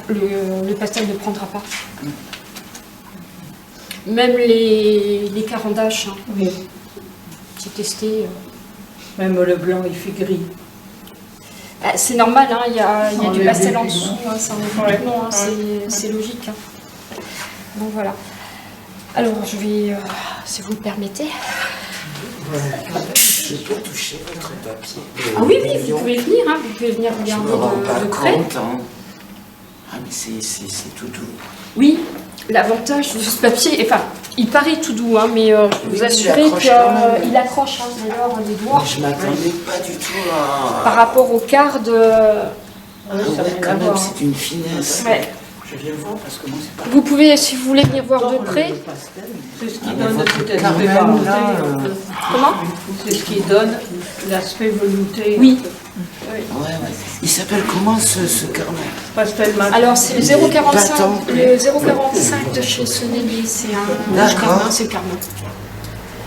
le pastel ne prendra pas. Même les carandaches, oui. J'ai testé. Même le blanc il fait gris. C'est normal, il y a du pastel en dessous, c'est logique. Donc voilà. Alors je vais, si vous le permettez. Je peux toucher votre papier. Ah oui, vous pouvez venir, vous pouvez venir regarder de près. Ah mais c'est tout doux. Oui, l'avantage de ce papier, enfin, il paraît tout doux, mais je peux vous assurer qu'il accroche, d'ailleurs les doigts. Je m'attendais pas du tout à... Par rapport au quart de... quand même, c'est une finesse. Ouais. Je viens voir parce que moi c'est pas... Vous pouvez, si vous voulez venir voir de près... C'est ce qui donne l'aspect velouté. Comment? C'est ce qui donne l'aspect velouté. Oui. Ouais. Il s'appelle comment ce carnet? Pastel mat. Alors c'est le 0,45 de chez Sonnelier, c'est un carnet, c'est le carnet.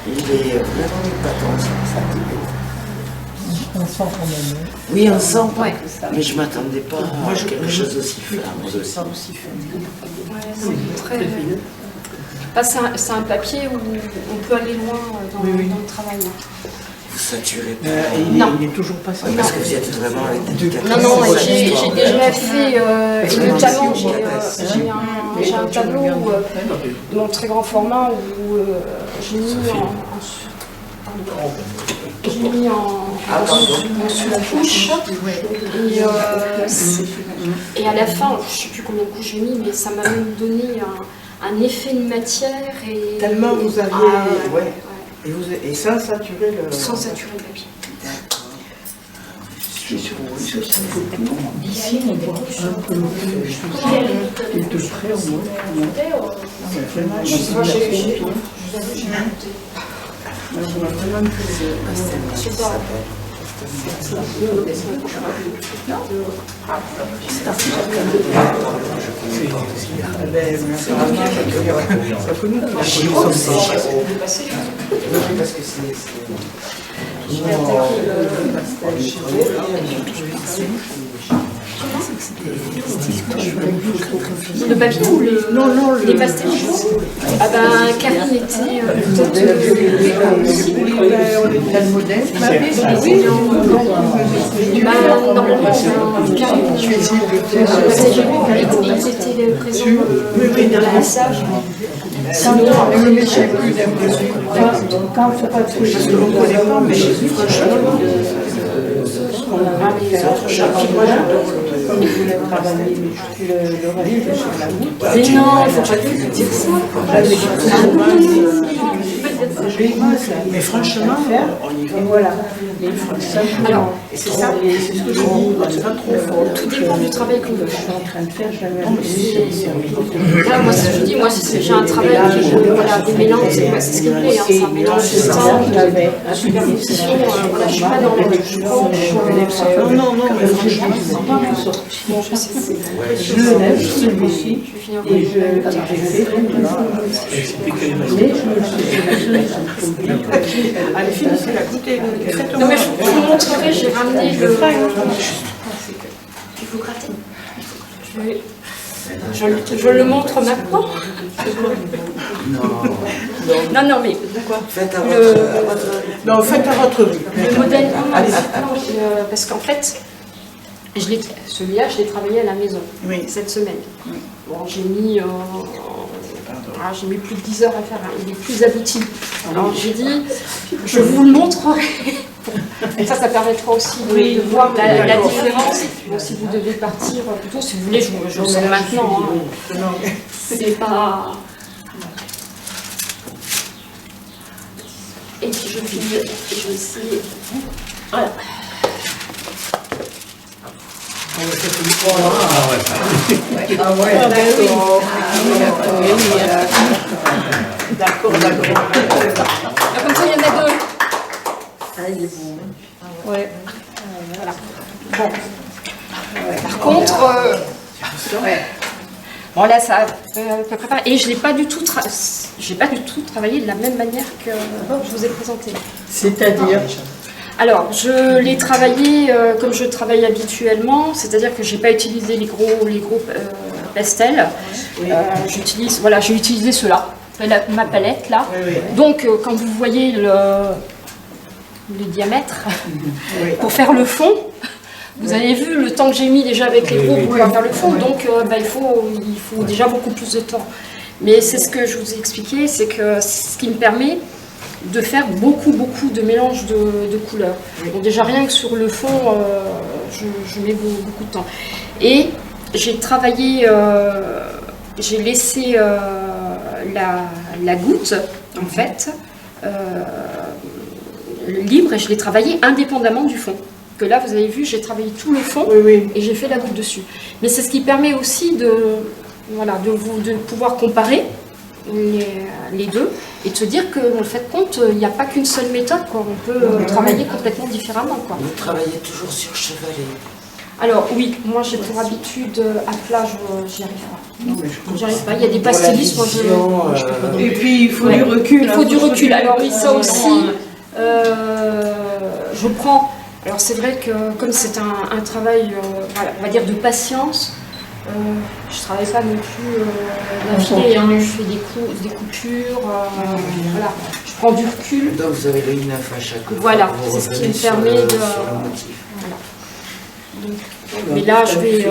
Il est vraiment épatant, ça. On sent quand même. Oui, on sent. Ouais. Mais je m'attendais pas à quelque chose aussi ferme. Ça aussi fait. Ouais, c'est très... c'est un papier où on peut aller loin dans le travail. Vous saturez pas. Il est toujours pas ça. Parce que vous êtes vraiment avec des Non, j'ai déjà fait, et notamment j'ai un tableau dans très grand format où j'ai mis en sous la couche et à la fin, je ne sais plus combien de couches j'ai mis, mais ça m'a même donné un effet de matière. Et, tellement vous aviez... ouais. Et sans saturer le... Sans saturer le papier. Ici, on voit un peu le de près au moins. Le papier ou les pastels? Ah ben, Karine était le modèle. normalement, Karine, ils étaient présents dans le message. Sinon, quand on fait pas de trucs, parce que l'on ne connaît pas, mais franchement, moi j'adore comme je voulais travailler, mais le reste sur la route. mais non, il ne faut pas dire ça. Mais franchement, et voilà. Alors, c'est ça, c'est ce que je dis, c'est pas trop fort. Tout dépend du travail qu'on veut Je faire. suis en train de faire, jamais. Là, moi, je dis, moi, j'ai un travail qui est voilà, des mélanges, c'est ce qui me plaît, hein, c'est un mélange de temps, de superposition. Voilà, je ne suis pas dans le Non, mais franchement, je le lève, celui-ci, et j'ai fait allez, finissez la goûter. Non, mais je vous montrerai, j'ai ramené le. Il faut gratter. Je le montre maintenant. Non, mais Faites à votre... Non, faites à votre vue. le modèle, parce qu'en fait, celui-là, je l'ai travaillé à la maison cette semaine. Bon, j'ai mis plus de 10 heures à faire, il est plus abouti. Alors j'ai dit, je vous le montrerai. Ça permettra aussi de voir la différence. Bon, si vous devez partir plutôt, si vous voulez, je le sors maintenant. Hein. C'est pas... Et puis je vais essayer. Voilà. D'accord. Comme ça, il y en a deux. Ah, il est bon. Ouais. Voilà. Bon. Par contre, bon là, ça peut préparer. Et je n'ai pas du tout travaillé de la même manière que je vous ai présenté. C'est-à-dire? Alors, je l'ai travaillé comme je travaille habituellement, c'est-à-dire que je n'ai pas utilisé les gros pastels. J'ai utilisé ceux-là, ma palette là. Donc, quand vous voyez le diamètre pour faire le fond, vous avez vu le temps que j'ai mis déjà avec les gros pour faire le fond, donc il faut déjà beaucoup plus de temps. Mais c'est ce que je vous ai expliqué, c'est que ce qui me permet de faire beaucoup de mélanges de couleurs. Donc déjà rien que sur le fond, je mets beaucoup de temps. Et j'ai travaillé, j'ai laissé la goutte, en fait, libre, et je l'ai travaillé indépendamment du fond. Que là, vous avez vu, j'ai travaillé tout le fond et j'ai fait la goutte dessus. Mais c'est ce qui permet aussi de pouvoir comparer les deux et de se dire qu'en fait compte, il n'y a pas qu'une seule méthode, quoi. On peut travailler complètement différemment, quoi. Vous travaillez toujours sur chevalet? Alors oui, moi j'ai pour habitude à plat, j'y arrive pas. J'y arrive pas. Il y a des pastilistes, moi je peux pas. Et puis il faut du recul. Il faut du recul. Alors oui, ça aussi, je prends. Alors c'est vrai que comme c'est un travail, on va dire de patience, Je travaille pas non plus d'affilée, hein. Je fais des coupures, voilà. Je prends du recul. Donc vous avez le I9 à chaque fois. Voilà, c'est ce qui me permet de... Voilà. Donc, mais là, je vais...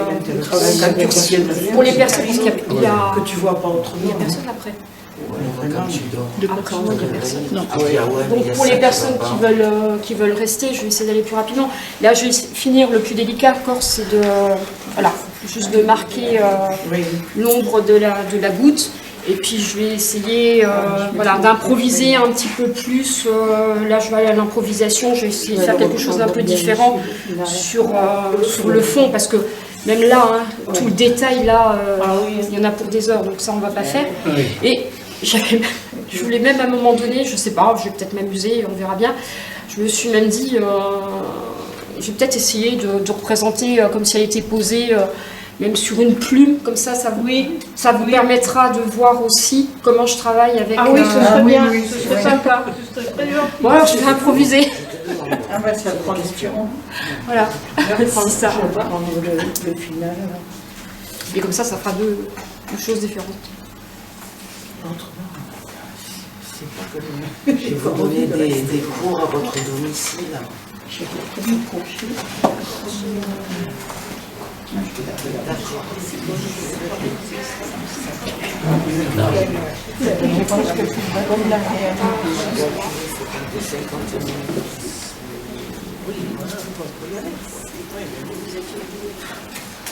pour les personnes, parce qu'il y a... Que tu vois pas autrement. Il y a personne après. Après, non, il y a personne. Non. Donc pour les personnes qui veulent rester, je vais essayer d'aller plus rapidement. Là, je vais finir le plus délicat encore, c'est de... Voilà, juste de marquer l'ombre de la goutte. Et puis je vais essayer voilà, d'improviser un petit peu plus. Là, je vais aller à l'improvisation. Je vais essayer de faire quelque chose d'un peu différent sur le fond, parce que même là, hein, tout le détail là, il y en a pour des heures, donc ça on va pas faire. Et je voulais même à un moment donné, je sais pas, je vais peut-être m'amuser, on verra bien. Je me suis même dit, je vais peut-être essayer de représenter comme si elle était posée. Même sur une plume, comme ça, ça vous permettra de voir aussi comment je travaille avec... Ah oui, ce serait bien, ce serait sympa, ce serait très bien. Bon, alors je vais improviser. Ah bah ça prend l'inspiration. Voilà, c'est ça. Je vais prendre le final. Et comme ça fera deux choses différentes. C'est pas que je vais vous donner des cours à votre domicile. J'ai très bien confié. D'accord. Je pense que c'est pas comme la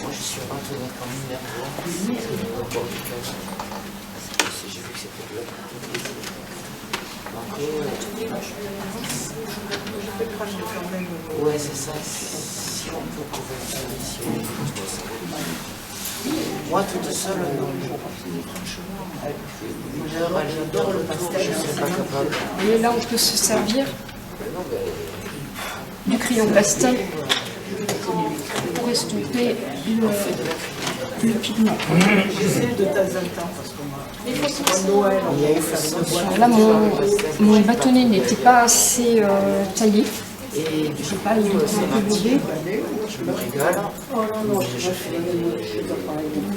Moi je suis rentré dans ton numéro. J'ai vu que c'était de l'autre. Ouais, c'est ça. Si on peut couverture ici, moi toute seule, non. Franchement, j'adore le tour, je ne serais pas capable. Et là, on peut se servir du crayon pastel pour estomper le pigment. J'essaie de temps en temps parce qu'on a Noël, on va faire une boîte. Là, mon bâtonnet n'était pas assez taillé. Et Je sais pas, il est un peu bobé. je me régale. Oh non, non, je fais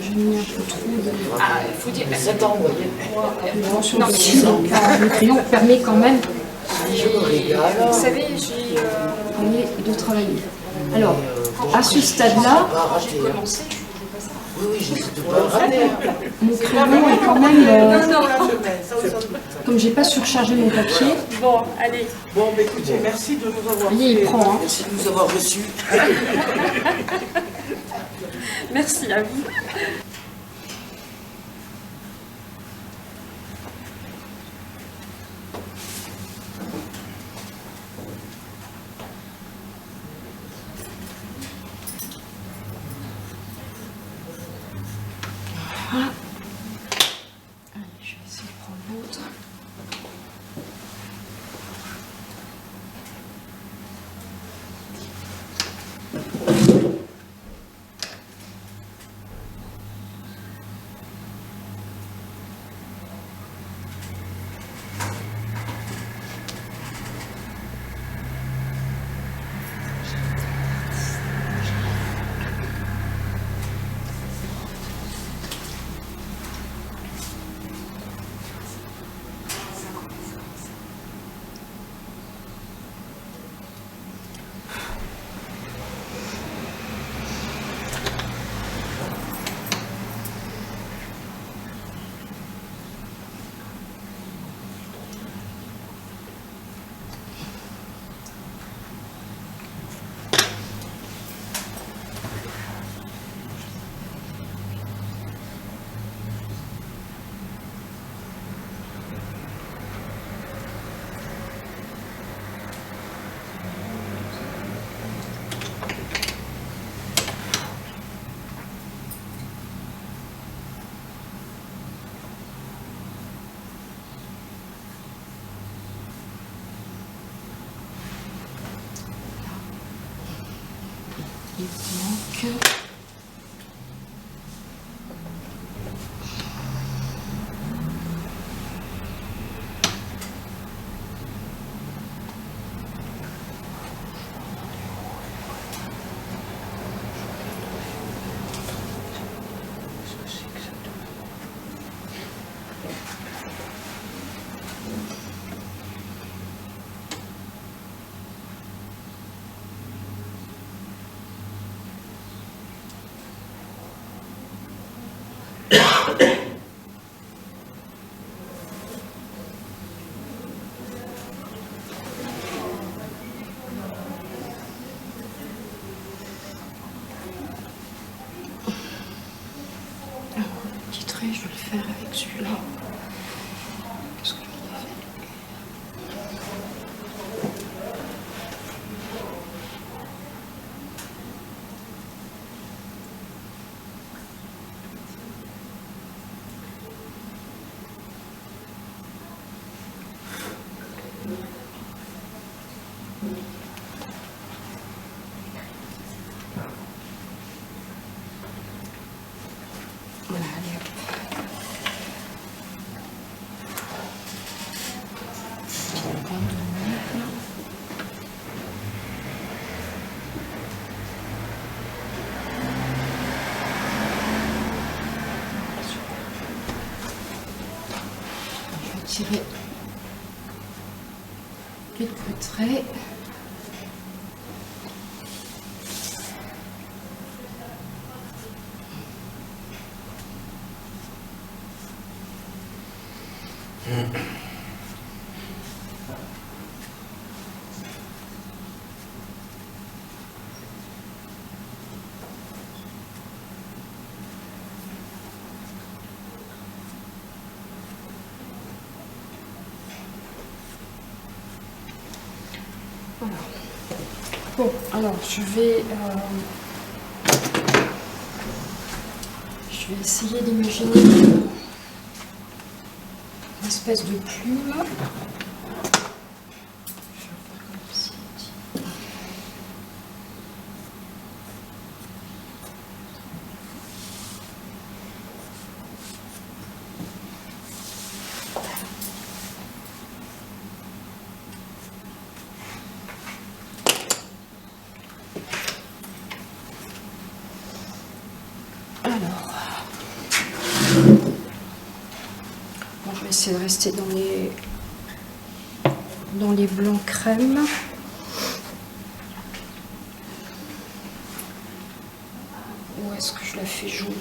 J'ai mis un peu trop de... Ah, il faut dire... C'est envoyé. Non, le crayon permet quand même... Je me régale. Vous savez, j'ai envie de travailler. Alors, à ce stade-là, j'ai commencé... Oui, j'essaie de pas le rater. Mon crayon est quand même... Comme j'ai pas surchargé mon papier... Bon, allez. Bon, bah, écoutez, merci de nous avoir Vous voyez, il prend. Hein. Merci de nous avoir reçus. Merci à vous. Voilà. Allez, je vais essayer de prendre l'autre. Il manque... Petit trait, je vais le faire avec celui-là. Qu'est-ce que j'en ai fait? Voilà, allez hop. Je vais tirer quelques traits. Voilà. Bon, alors je vais essayer d'imaginer une espèce de plume. Je vais faire comme ci. Bon, je vais essayer de rester dans les blancs crème. Où est-ce que je la fais jaune?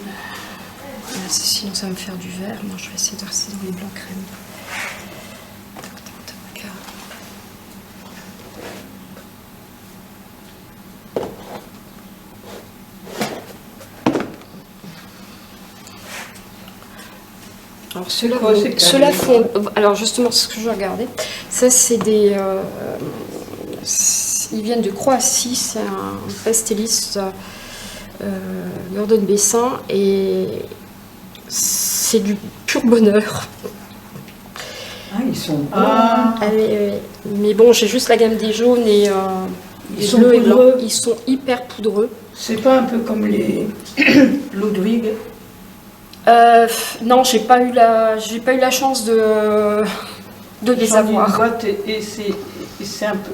Voilà, sinon ça va me faire du vert. Non, je vais essayer de rester dans les blancs crème. Tac, tac, tac. Alors ceux-là font. Alors justement, ce que je regardais, ça c'est des. Ils viennent de Croatie, c'est un pastelliste Gordon Bessin et c'est du pur bonheur. Ah, ils sont beaux. Ah, Mais bon, j'ai juste la gamme des jaunes et Ils des sont bleus et blancs. poudreux. Ils sont hyper poudreux. c'est pas un peu comme les Ludwig. Non, j'ai pas eu la chance de les J'en ai une avoir. boîte et c'est un peu.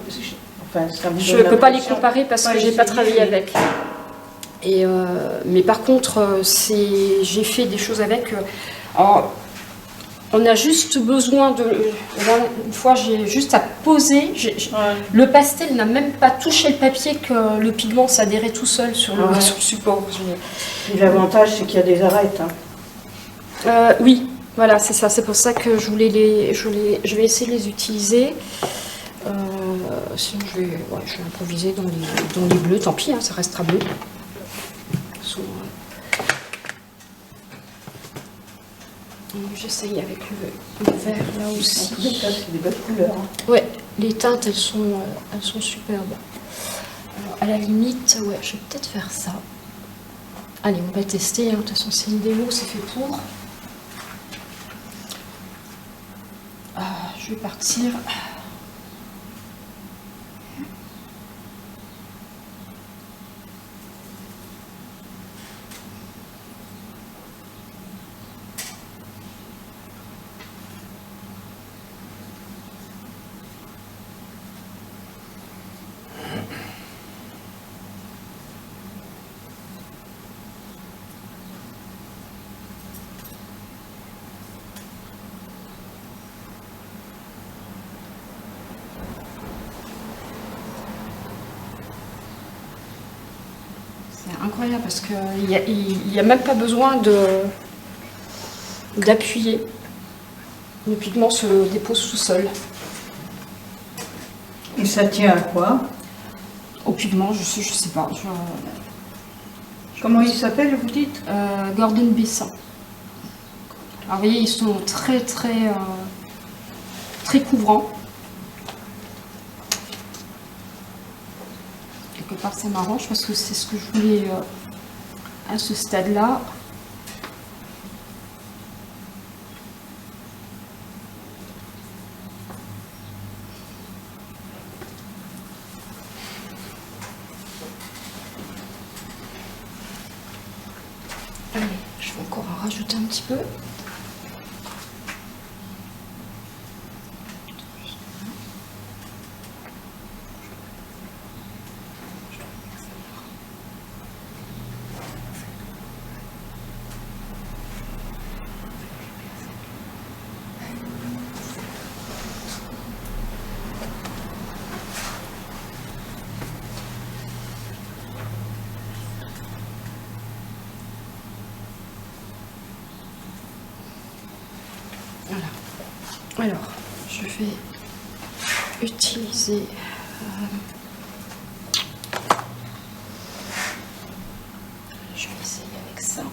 Enfin, ça me Je donne ne peux pas les l'impression- comparer parce pas que j'ai pas essayé, travaillé mais- avec. Et mais par contre, j'ai fait des choses avec. Alors, on a juste besoin de. Une fois, j'ai juste à poser. Ouais. Le pastel n'a même pas touché le papier que le pigment s'adhérait tout seul sur le, Ouais. sur le support. Et l'avantage, c'est qu'il y a des arêtes. Hein. Oui, voilà, c'est ça. C'est pour ça que je vais essayer de les utiliser. Sinon, je vais improviser dans les bleus. Tant pis, hein, ça restera bleu. J'essaye avec le vert là En aussi. tous les cas, c'est des belles couleurs. Hein. Ouais, les teintes, elles sont superbes. Alors, à la limite, ouais, je vais peut-être faire ça. Allez, on va tester. Hein. De toute façon, c'est une démo, c'est fait pour. Je vais partir. C'est incroyable parce qu'il n'y a même pas besoin d'appuyer. Le pigment se dépose tout seul. Et ça tient à quoi? Au pigment, je sais pas. Comment il s'appelle, vous dites? Gordon Bessin. Alors vous voyez, ils sont très couvrants. Quelque part ça m'arrange parce que c'est ce que je voulais à ce stade-là. Allez, je vais encore en rajouter un petit peu. Voilà. Alors, je vais utiliser je vais essayer avec ça.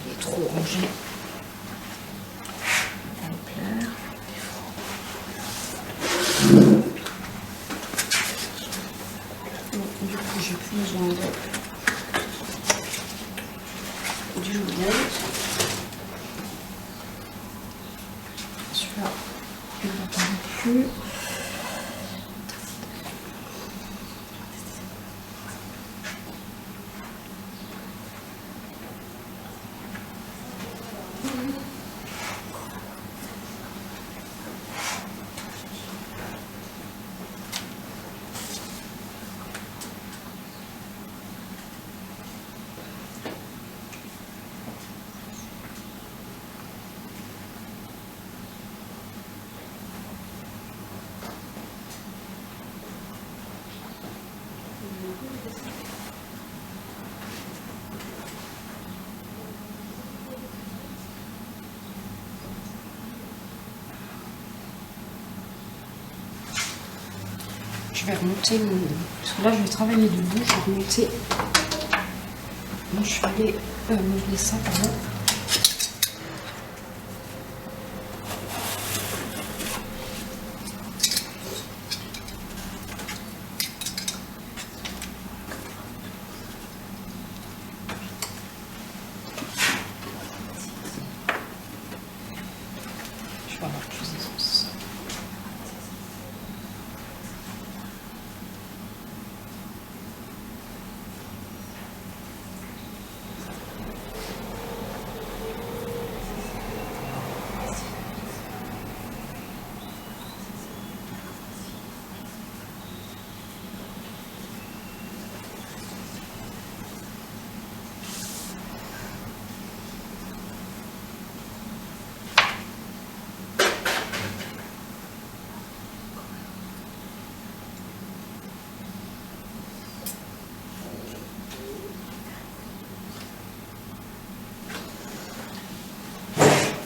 Il est trop orangé. Ça va me plaire. Bon, du coup, j'ai plus besoin du jaune. Celui-là, il ne va pas non plus. Je vais remonter mon... Parce que là, je vais travailler debout. Je vais remonter mon chevalet, modeler ça, pardon. Je vais avoir plus d'aisance.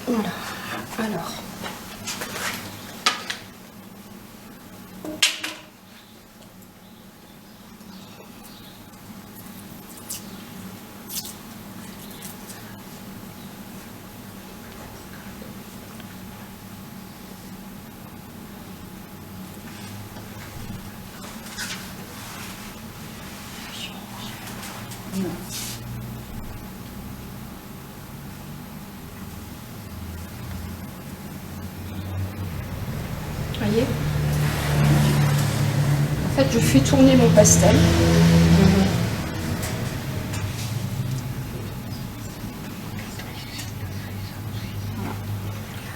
Voilà, alors. Voyez, en fait, je fais tourner mon pastel. Voilà.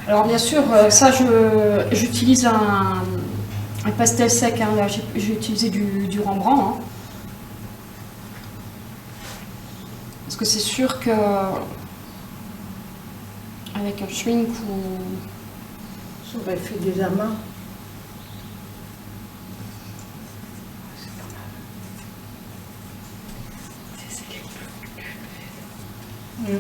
Alors bien sûr, ça, j'utilise un pastel sec. Hein. Là, j'ai utilisé du Rembrandt. Hein. Parce que c'est sûr que avec un shrink ou... Ça aurait fait des amas. Voilà.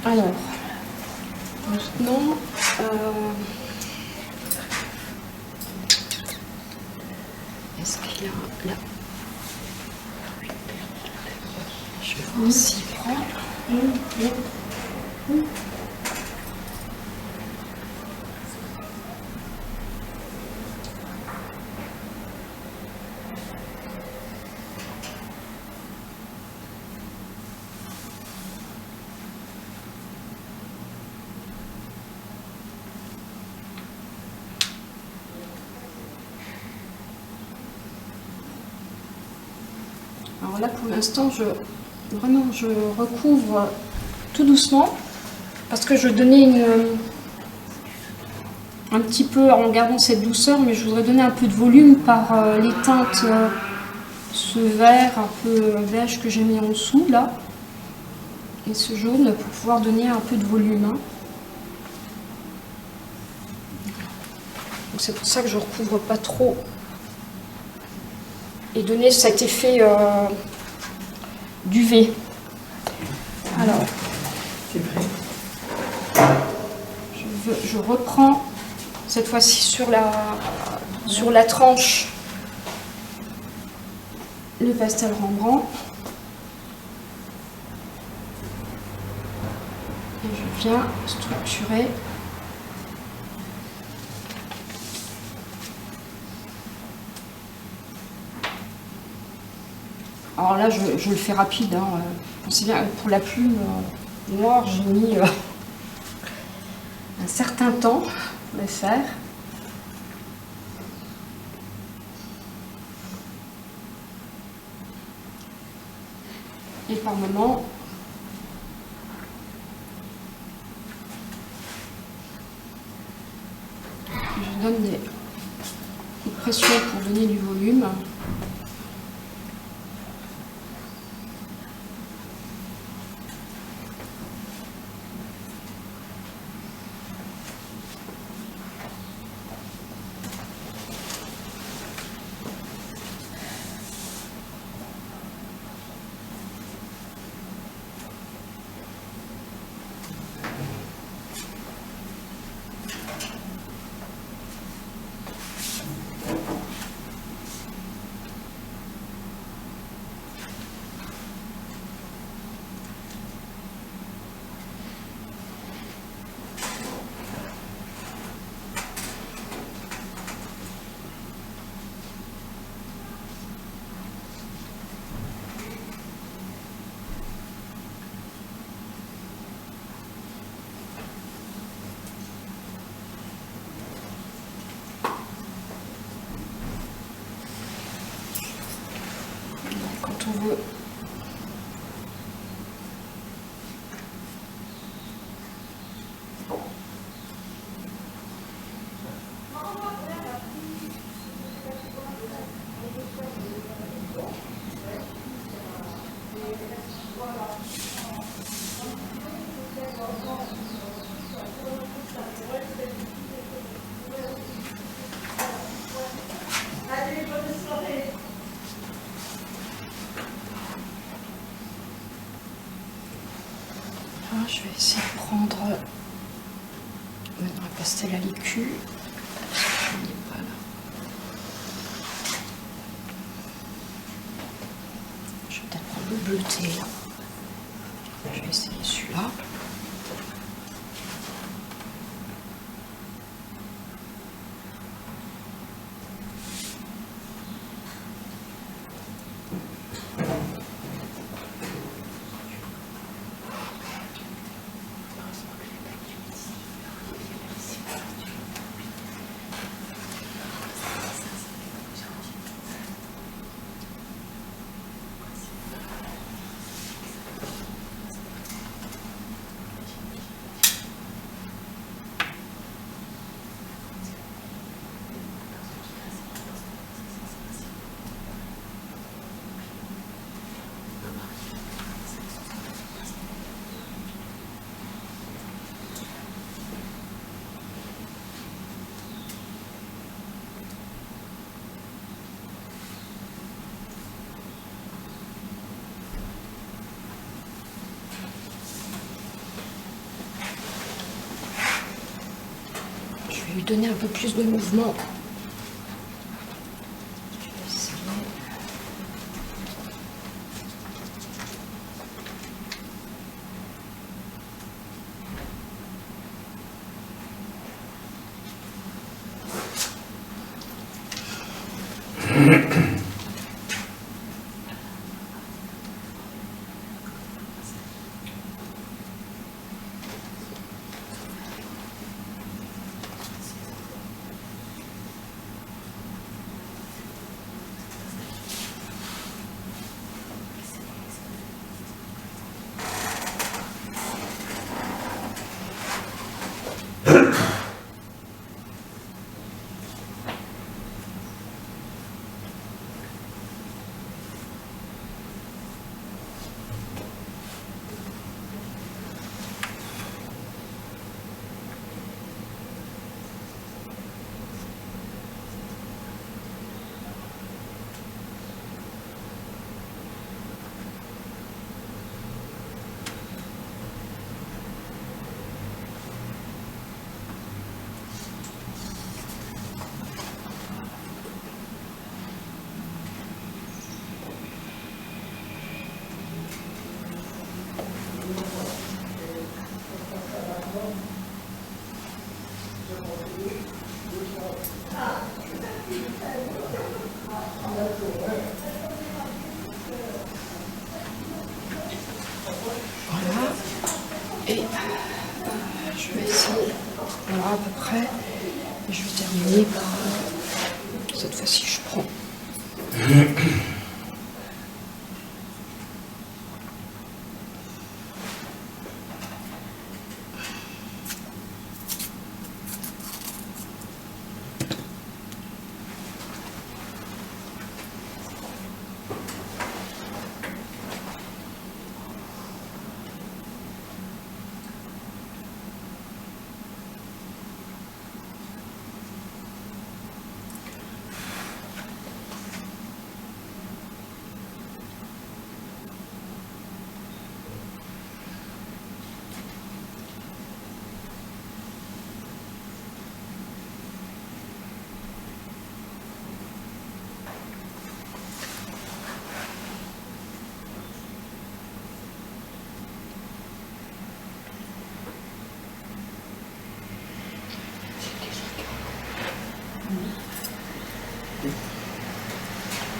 Alors, maintenant, est-ce qu'il y a là? Je vais voir s'il prend. Alors là, pour l'instant, je recouvre tout doucement parce que je donnais un petit peu en gardant cette douceur, mais je voudrais donner un peu de volume par les teintes, ce vert un peu beige que j'ai mis en dessous là, et ce jaune pour pouvoir donner un peu de volume. Hein. Donc c'est pour ça que je recouvre pas trop. Et donner cet effet d'UV. Alors, c'est vrai. Je reprends cette fois-ci sur la tranche le pastel Rembrandt. Et je viens structurer. Alors là, je le fais rapide. Hein. Pensez bien, pour la plume noire, j'ai mis un certain temps pour le faire. Et par moment, je donne des pressions pour donner du volume. Quand on veut je vais essayer de prendre maintenant un pastel à l'écu. Je n'ai pas là. Je vais peut-être prendre le bleuté là. Je vais essayer celui-là. vais lui donner un peu plus de mouvement. Voilà. Et je vais essayer, voilà à peu près. Et je vais terminer par... cette fois-ci, je prends.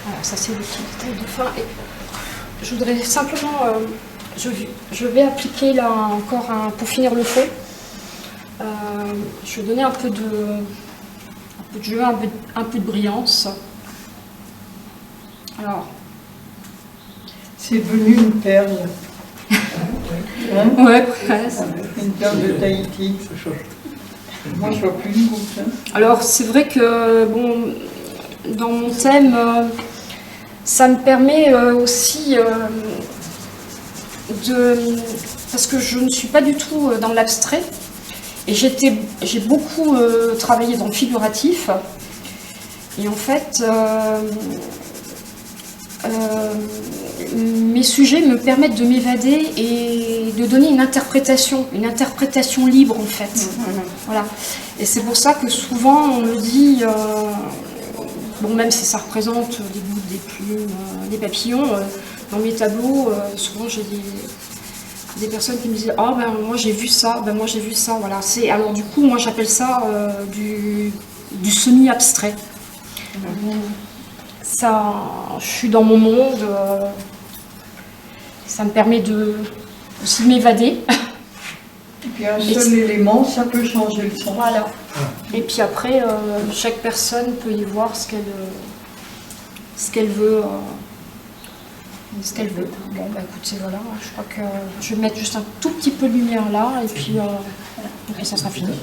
Voilà, ça c'est le petit détail de fin. Et je voudrais simplement, je vais appliquer là encore pour finir le fond. Je vais donner un peu de jeu, un peu de brillance. Alors, c'est devenu une perle. Hein? Ouais, presque. Une perle de Tahiti. Moi, je vois plus une goutte. Hein. Alors, c'est vrai que, bon, dans mon thème, ça me permet aussi parce que je ne suis pas du tout dans l'abstrait, et j'ai beaucoup travaillé dans le figuratif, et en fait, mes sujets me permettent de m'évader et de donner une interprétation libre en fait. Voilà. Et c'est pour ça que souvent on me dit, bon, même si ça représente des gouttes, des plumes, des papillons, dans mes tableaux, souvent j'ai des personnes qui me disent « Ah ben moi j'ai vu ça, ben moi j'ai vu ça ». Voilà. Alors du coup, moi j'appelle ça du semi-abstrait. Ça, je suis dans mon monde, ça me permet aussi de m'évader. Et puis un seul élément, ça peut changer le sens. Voilà. Et puis après, chaque personne peut y voir ce qu'elle veut. Bon, bah écoutez, voilà, je crois que je vais mettre juste un tout petit peu de lumière là, et puis ça sera fini.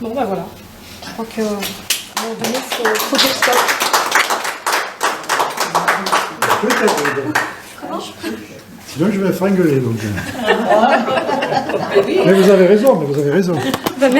Bon, ben voilà. Je crois que, à un moment donné, il faut que je stoppe. Sinon, je vais faire engueuler. Donc. Mais vous avez raison, mais vous avez raison. Ben,